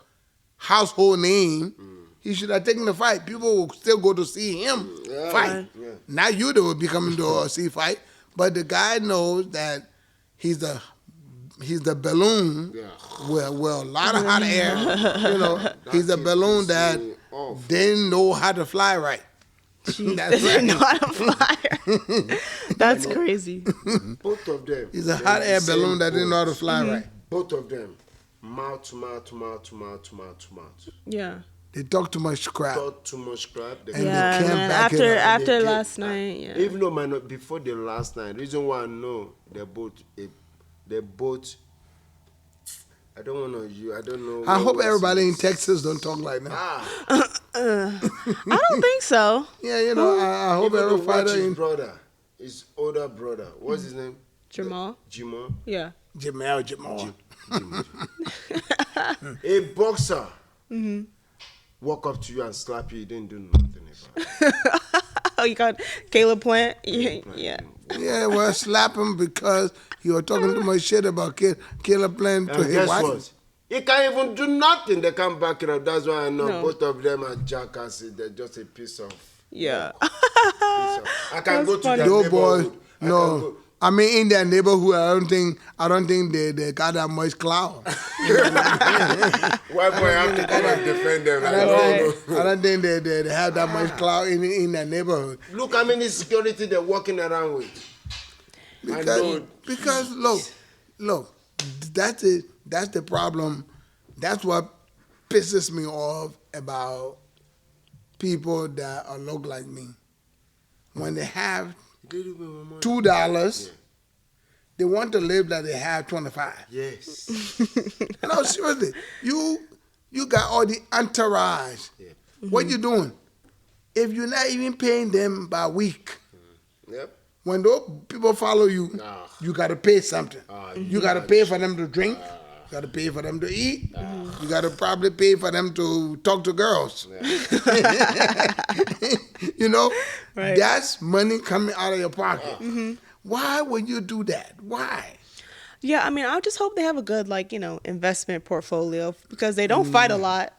household name, he should have taken the fight. People will still go to see him fight. Yeah. Not you that will be coming to see fight, but the guy knows that he's the balloon with a lot of hot air. He's a balloon that didn't know how to fly right. That's right. Know how to fly. That's crazy. Both of them. He's a hot air balloon that didn't know how to fly right. Both of them. Mouth to mouth. Yeah. They talk too much crap. And yeah, man. After last night, yeah. Even though before the last night, reason why I know they're both. I don't know. I hope everybody in Texas don't talk like that. I don't think so. Yeah, I hope every fighter his brother, his older brother. What's his name? Jermell. Yeah. Jermell. A boxer walk up to you and slap you didn't do nothing about it. Oh, you got Caleb Plant? Yeah. Yeah, well, slap him because you were talking too much shit about Caleb Plant to his wife. What? He can't even do nothing. They can't back it up. That's why I know both of them are jackasses. They're just a piece of. Yeah. I can go to their neighborhood. No. I mean, in their neighborhood, I don't think they got that much clout. Why boy have to come and defend them? I don't think they have that much clout in their neighborhood. Look how many security they're walking around with. Because look, that's the problem. That's what pisses me off about people that look like me. When they have $2, they want to live like they have 25. Yes. No, seriously. You got all the entourage. Yeah. What you doing? If you're not even paying them by week, when those people follow you, you got to pay something. You got to pay for them to drink. You got to pay for them to eat. You got to probably pay for them to talk to girls. Right. That's money coming out of your pocket. Why would you do that? Why? Yeah, I mean, I just hope they have a good, investment portfolio because they don't fight a lot.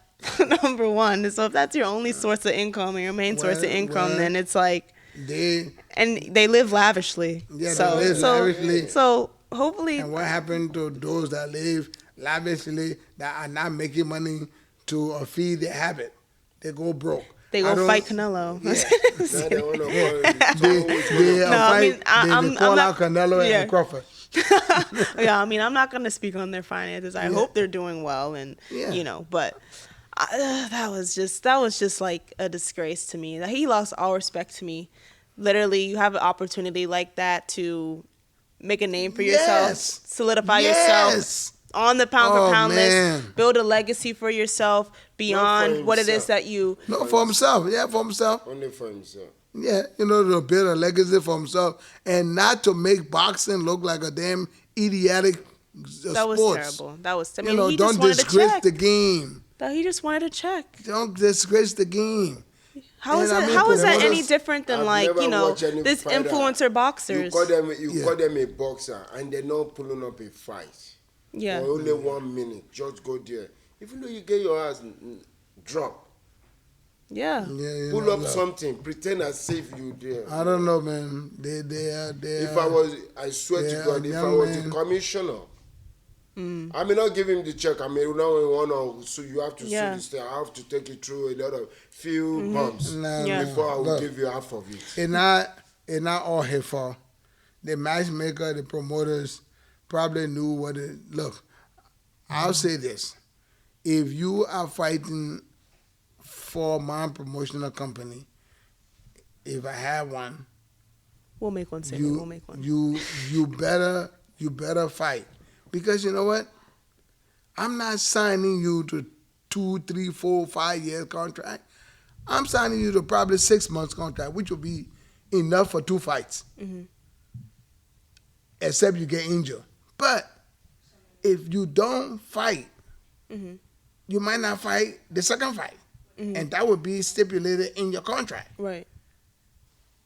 Number one. So if that's your only source of income or your main source of income, then it's like they live lavishly. Yeah, so, they live lavishly. So hopefully. And what happened to those that live lavishly that are not making money to feed their habit? They go broke. They go fight Canelo. Yeah. They call out Canelo and Crawford. Yeah, I mean, I'm not going to speak on their finances. I hope they're doing well, and but that was just like a disgrace to me. He lost all respect to me. Literally, you have an opportunity like that to make a name for yourself, solidify yourself on the pound for pound list, build a legacy for yourself beyond what it is that you. No, for himself. Yeah, for himself. Only for himself. Yeah, to build a legacy for himself and not to make boxing look like a damn idiotic sport. That was terrible. That was. I mean, he don't just wanted disgrace to check. the game. He just wanted to check. Don't disgrace the game. How is that any different than this influencer boxers? You call them a boxer and they're not pulling up a fight. Yeah. For only 1 minute, just go there. Even though you get your ass dropped. Yeah. Pull up something. Pretend as if you there. I don't know, man. They I swear to God, if I was the commissioner, I may not give him the check. I may not so you have to sue this thing. I have to take it through a lot of few bumps before I will give you half of it. It's not all his fault. The matchmaker, the promoters probably knew what it. Look, I'll say this: if you are fighting for my promotional company, if I have one, we'll make one. We'll make one. You better fight, because you know what? I'm not signing you to 2, 3, 4, 5 year contract. I'm signing you to probably 6 months contract, which will be enough for 2 fights, except you get injured. But if you don't fight, you might not fight the second fight. And that would be stipulated in your contract. Right.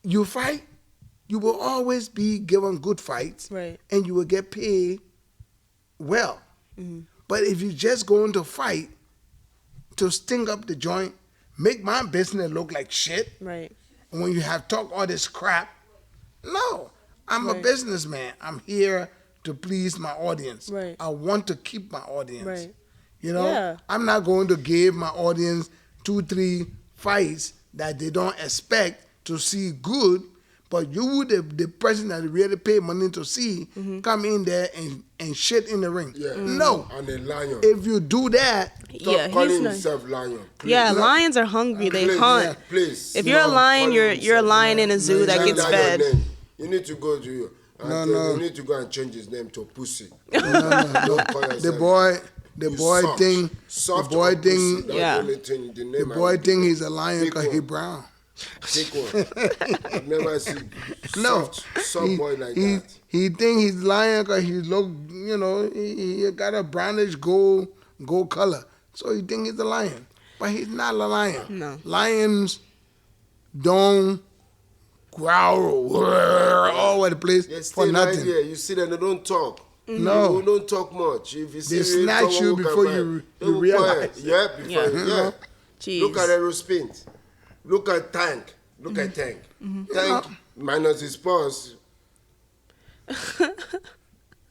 You fight, you will always be given good fights. Right. And you will get paid well. But if you just go into fight to sting up the joint, make my business look like shit. Right. And when you have talked all this crap, no. I'm a businessman. I'm here to please my audience. Right. I want to keep my audience. Right. I'm not going to give my audience 2, 3 fights that they don't expect to see good, but you, the person that really pay money to see, come in there and shit in the ring. Yeah. No. And a lion. If you do that, stop calling himself lion. Please. Yeah, lions are hungry. They hunt. Yeah, please. If you're a lion, you're a lion in a zoo that gets fed. You need to go to you. You need to go and change his name to Pussy. No. Don't call yourself. The boy think he's a lion because he brown. Take one. I've never seen soft boy like that. He think he's lion because he look, he got a brownish gold color. So he think he's a lion. But he's not a lion. No. Lions don't growl all over the place for nothing. Right here. You see them, they don't talk. No. You don't talk much. If you see they snatch you before you realize. Yeah, before Jeez. Look at Aerospin. Look at Tank. Look at Tank. Tank minus his pause.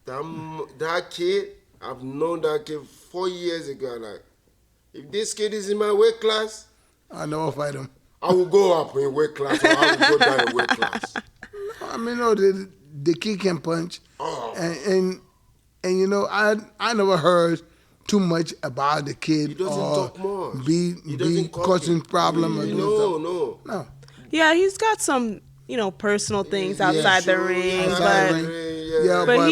That kid, I've known that kid 4 years ago. Like, if this kid is in my weight class, I never fight him. I will go up in weight class or I will go down in weight class. I mean, no, the kid can punch. Oh. And I never heard too much about the kid. He doesn't talk much. Be causing problems. No. Yeah, he's got some, personal things outside the ring, but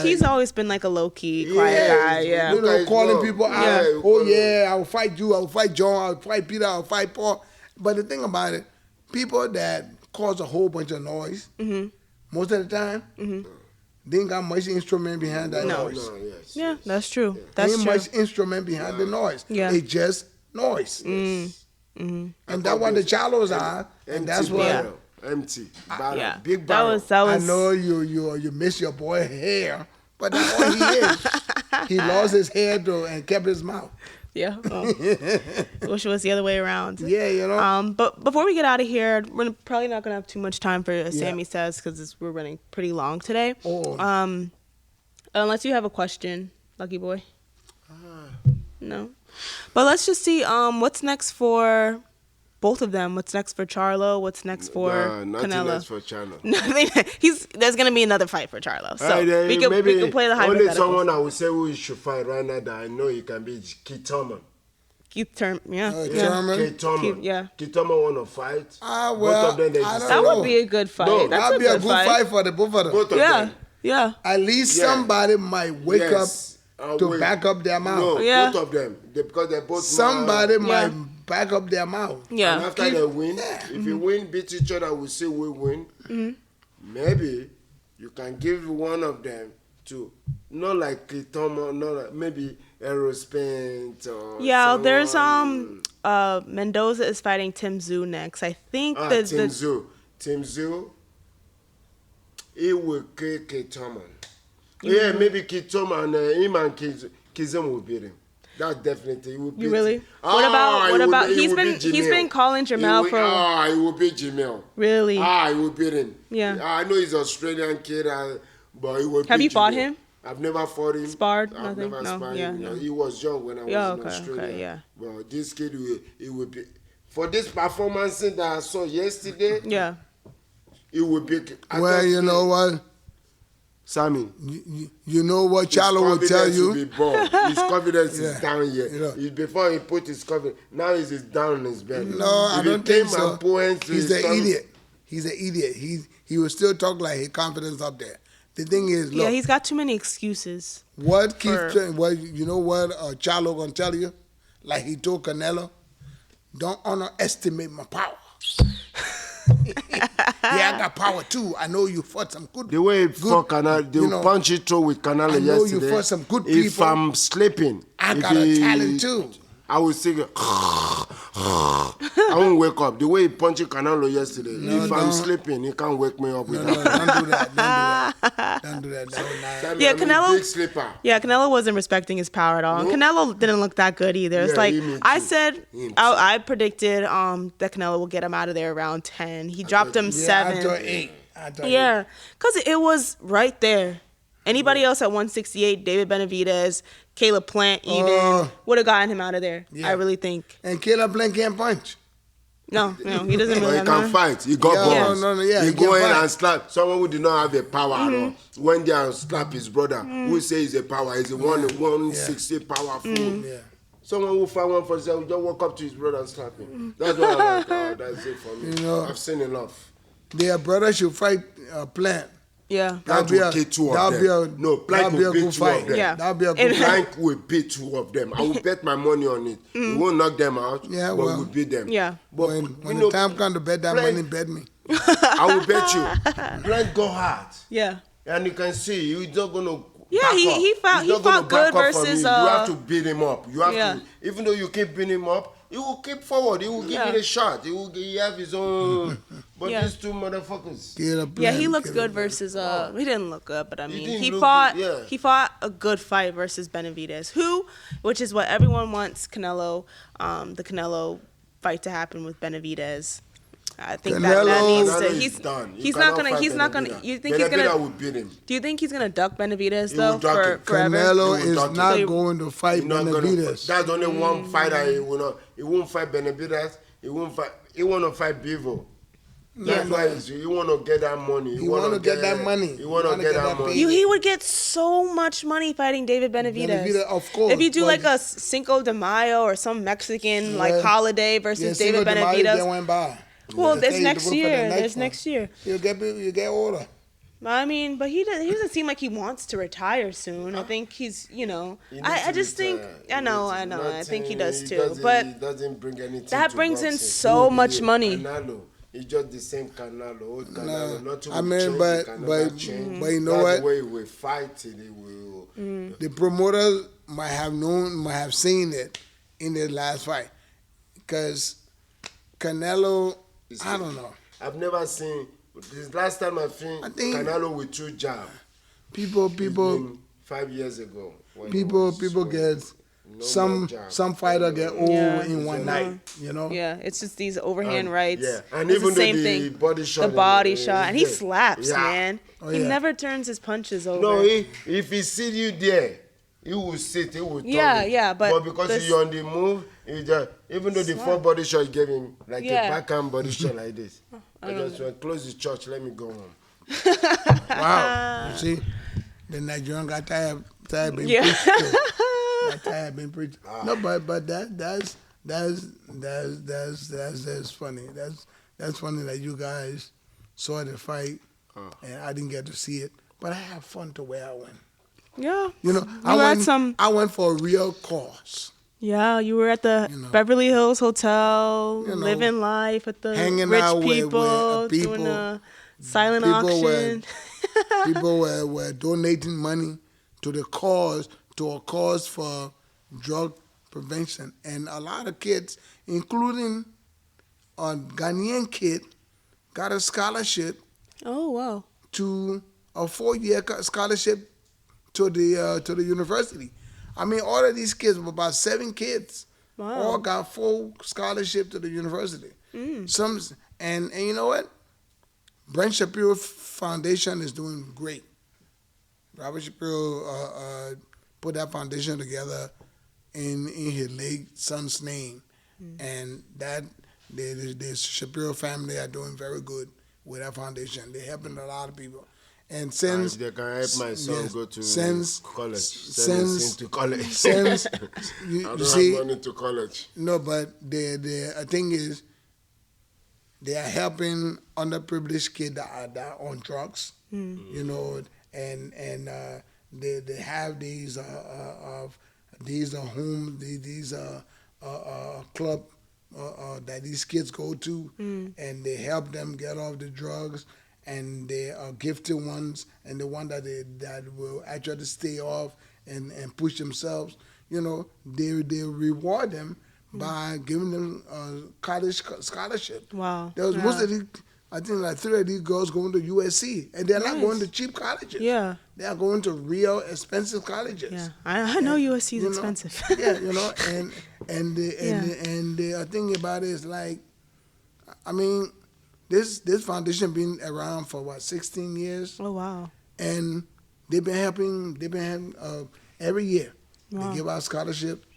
he's always been like a low key, quiet guy. Yeah, calling people out. I will fight you. I will fight John. I will fight Peter. I will fight Paul. But the thing about it, people that cause a whole bunch of noise, most of the time, they ain't got much instrument behind that noise. Yeah, that's true. That's ain't true. much instrument behind the noise. Yeah. It's just noise. And that's what the Charlos are. And that's what empty. Big barrel. That was. I know you miss your boy hair, but that's all he is. He lost his hair though and kept his mouth. Yeah. Well, I wish it was the other way around. Yeah, you know. But before we get out of here, we're probably not gonna have too much time for Sammy Says because we're running pretty long today. Oh. Unless you have a question, Lucky Boy. No. But let's just see. What's next for both of them? What's next for Charlo? What's next for nothing Canelo? next for Charlo. There's gonna be another fight for Charlo. So we can play the hypotheticals. Only someone I would say who should fight right now that I know he can be Keith Thurman. Thurman. Keith Thurman. Keith Thurman want to fight. Well, both of them, that would be a good fight. No, that'd be a good fight for the both of them. Both of them. Yeah. At least somebody might wake up to back up their mouth. No, both of them. Because they're both. Somebody might back up their mouth. Yeah. And after they win, if you win, beat each other, we say we win. Maybe you can give one of them to, not like Thomas, not like maybe Aerospace or someone. There's Mendoza is fighting Tim Tszyu next. I think Tim Tszyu, he will kill Keith Thurman. Yeah, maybe Keith Thurman and him and Kizem will beat him. That definitely will beat. You really? What about he's been calling Jermell for. He will beat Jermell. Really? He will beat him. Yeah. I know he's an Australian kid, but he will. Have you fought him? I've never fought him. Sparred? I've Nothing? never No. sparred Yeah, him. no. He was young when I was in Australia. Okay, yeah. But this kid, he will be. For this performance that I saw yesterday, he will be. Well, you know what? Sammy, you know what Charlo will tell you? His confidence is down here. You know. Before he put his confidence, now he's down in his belly. No, I don't think so. He's an idiot. He's an idiot. He will still talk like his confidence up there. The thing is, look. Yeah, he's got too many excuses. What keeps you know what Charlo gonna tell you? Like he told Canelo, don't underestimate my power. I got power too. I know you fought some good. The way he fought Canelo, the punch he threw with Canelo yesterday. I know you fought some good people. If I'm sleeping, I got a talent too. I will sing. I won't wake up. The way he punched Canelo yesterday. If I'm sleeping, he can't wake me up with that. Don't do that. Don't do that. Yeah, Canelo. Big sleeper. Yeah, Canelo wasn't respecting his power at all. And Canelo didn't look that good either. It's like I said, I predicted that Canelo will get him out of there around 10. He dropped him 7. I thought 8. Yeah, because it was right there. Anybody else at 168, David Benavidez, Caleb Plant even, would have gotten him out of there. Yeah. I really think. And Caleb Plant can't punch. No, he doesn't really He can fight. He got balls. He go in and slap. Someone who did not have the power at all. When they slap his brother, who say he's a power, he's a 160 powerful. Someone who fight 147 will just walk up to his brother and slap him. That's what I like. That's it for me. I've seen enough. Their brother should fight Plant. Yeah. Plant will beat 2 of them. Plant will beat 2 of them. Yeah. That'll be a good fight. Plant will beat 2 of them. I will bet my money on it. He won't knock them out, but we'll beat them. Yeah. But when the time comes to bet that money, bet me. I will bet you. Plant go hard. Yeah. And you can see, he's not going to. Yeah, he fought good versus. You have to beat him up. You have to, even though you keep beating him up, he will keep forward. He will give you a shot. He have his own. But these 2 motherfuckers. He looked good versus. He didn't look good, but I mean, he fought a good fight versus Benavidez, which is what everyone wants Canelo, the Canelo fight to happen with Benavidez. I think that needs to. He's done. He's not gonna. You think he's gonna? Will beat him. Do you think he's gonna duck Benavidez though forever? Canelo is not going to fight Benavidez. That's only one fighter he will not. He won't fight Benavidez. He won't fight. He want to fight Bevo. That's why he want to get that money. He want to get that money. He want to get that money. He would get so much money fighting David Benavidez. Of course. If you do like a Cinco de Mayo or some Mexican like holiday versus David Benavidez. Well, there's next year. There's next year. You get older. I mean, but he doesn't seem like he wants to retire soon. I think he's, I just think, I know. I think he does too. But he doesn't bring anything. That brings in so much money. Canelo, it's just the same Canelo, old Canelo. Not too I mean, but you know what? The way we fight it, will. The promoters might have seen it in their last fight, because Canelo. I don't know. I've never seen. This last time I think Canelo with 2 jabs. People. 5 years ago. People get some fighter get old in one night, you know. Yeah, it's just these overhand rights. Yeah, and it's even the same the thing. body shot, the body shot, and he yeah. slaps, Yeah. man. He never turns his punches over. No, if he see you there, he will sit, he will turn it. Yeah, but because you're on the move, he just, even though the full body shot gave him like a backhand body shot like this, I just went, close the church, let me go home. Wow, you see, the Nigerian got tired being preached. Got tired being preached. No, but that's funny. That's funny that you guys saw the fight, and I didn't get to see it, but I had fun to where I went. Yeah, you know, I went for a real cause. Yeah, you were at the Beverly Hills Hotel, living life with the hanging rich out people, doing a silent auction. People were donating money to a cause for drug prevention, and a lot of kids, including a Ghanaian kid, got a scholarship. Oh wow! To a 4-year scholarship to the university. I mean, all of these kids, about 7 kids, all got full scholarship to the university. Some and you know what? Brent Shapiro Foundation is doing great. Robert Shapiro put that foundation together in his late son's name, and that the Shapiro family are doing very good with that foundation. They're helping a lot of people. And since they can help my son go to college, since to college. Since you I don't see, have money to college. No, but the thing is, they are helping underprivileged kids that are on drugs. You know, and they have these club that these kids go to, and they help them get off the drugs. And they are gifted ones, and the one that will actually stay off and push themselves. You know, they reward them by giving them a college scholarship. Wow! There was most of these, I think, like 3 of these girls going to USC, and they're not going to cheap colleges. Yeah, they are going to real expensive colleges. Yeah, I know USC is expensive. Yeah, you know, and the thing about it is like, I mean. This foundation been around for 16 years. Oh wow! And they've been helping every year. Wow. They give out scholarships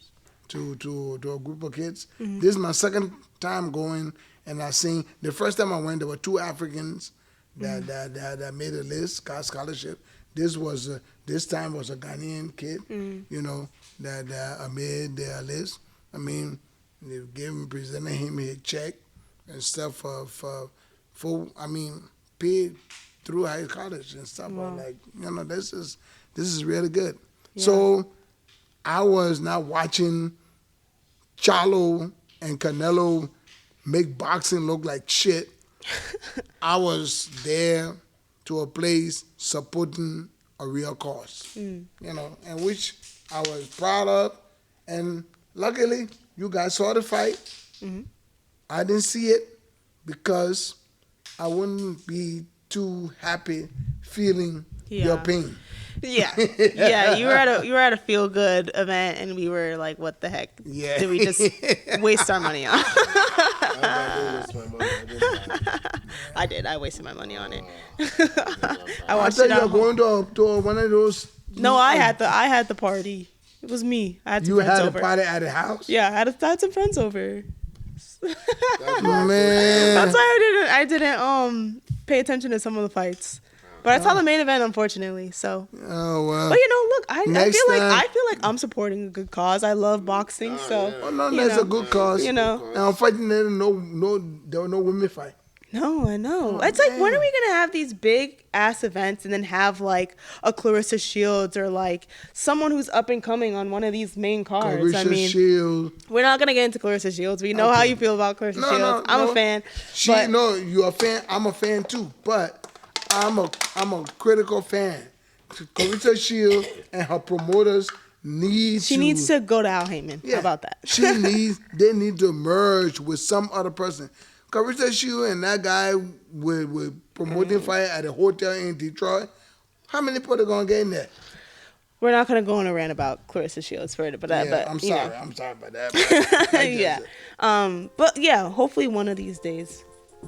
to a group of kids. This is my second time going, and I seen the first time I went, there were 2 Africans that made a list, got scholarship. This time was a Ghanaian kid, you know, that made their list. I mean, they presented him a check and stuff for paid through high college and stuff. Wow. Like, you know, this is really good. Yeah. So I was not watching Charlo and Canelo make boxing look like shit. I was there to a place supporting a real cause, you know, and which I was proud of. And luckily, you guys saw the fight. I didn't see it because I wouldn't be too happy feeling your pain. Yeah, yeah. You were at a feel good event, and we were like, "What the heck? Yeah. Did we just waste our money on?" I did. I wasted my money on it. I watched it. You were going to one of those. No, I had the party. It was me. I had some friends over. You had a party at the house? Yeah, I had some friends over. Man, that's why I didn't pay attention to some of the fights. But I saw the main event, unfortunately. So. Oh well. But you know, look, I feel like I'm supporting a good cause. I love boxing, so. Oh no, that's a good cause. You know. And I'm fighting there. There were no women fight. No, I know. It's like, when are we gonna have these big ass events and then have like a Clarissa Shields or like someone who's up and coming on one of these main cards? Clarissa Shields. We're not gonna get into Clarissa Shields. We know how you feel about Clarissa Shields. I'm a fan. You're a fan. I'm a fan too, but I'm a critical fan. Clarissa Shields and her promoters needs to go to Al Heyman. Yeah, how about that? They need to merge with some other person. Clarissa Shields and that guy with promoting fight at a hotel in Detroit. How many people are gonna get in there? We're not gonna go on a rant about Clarissa Shields for it, but I'm sorry. I'm sorry about that. Yeah. But yeah, hopefully one of these days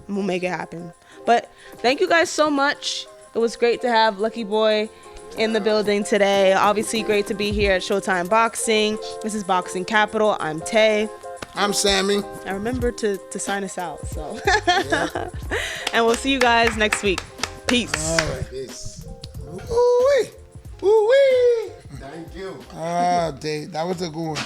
we'll make it happen. But thank you guys so much. It was great to have LuckyBoy in the building today. Obviously great to be here at Showtime Boxing. This is Boxing Capital. I'm Tay. I'm Sammy. And remember to sign us out. So and we'll see you guys next week. Peace. All right. Peace. Ooh-wee. Ooh-wee. Thank you. Dave, that was a good one.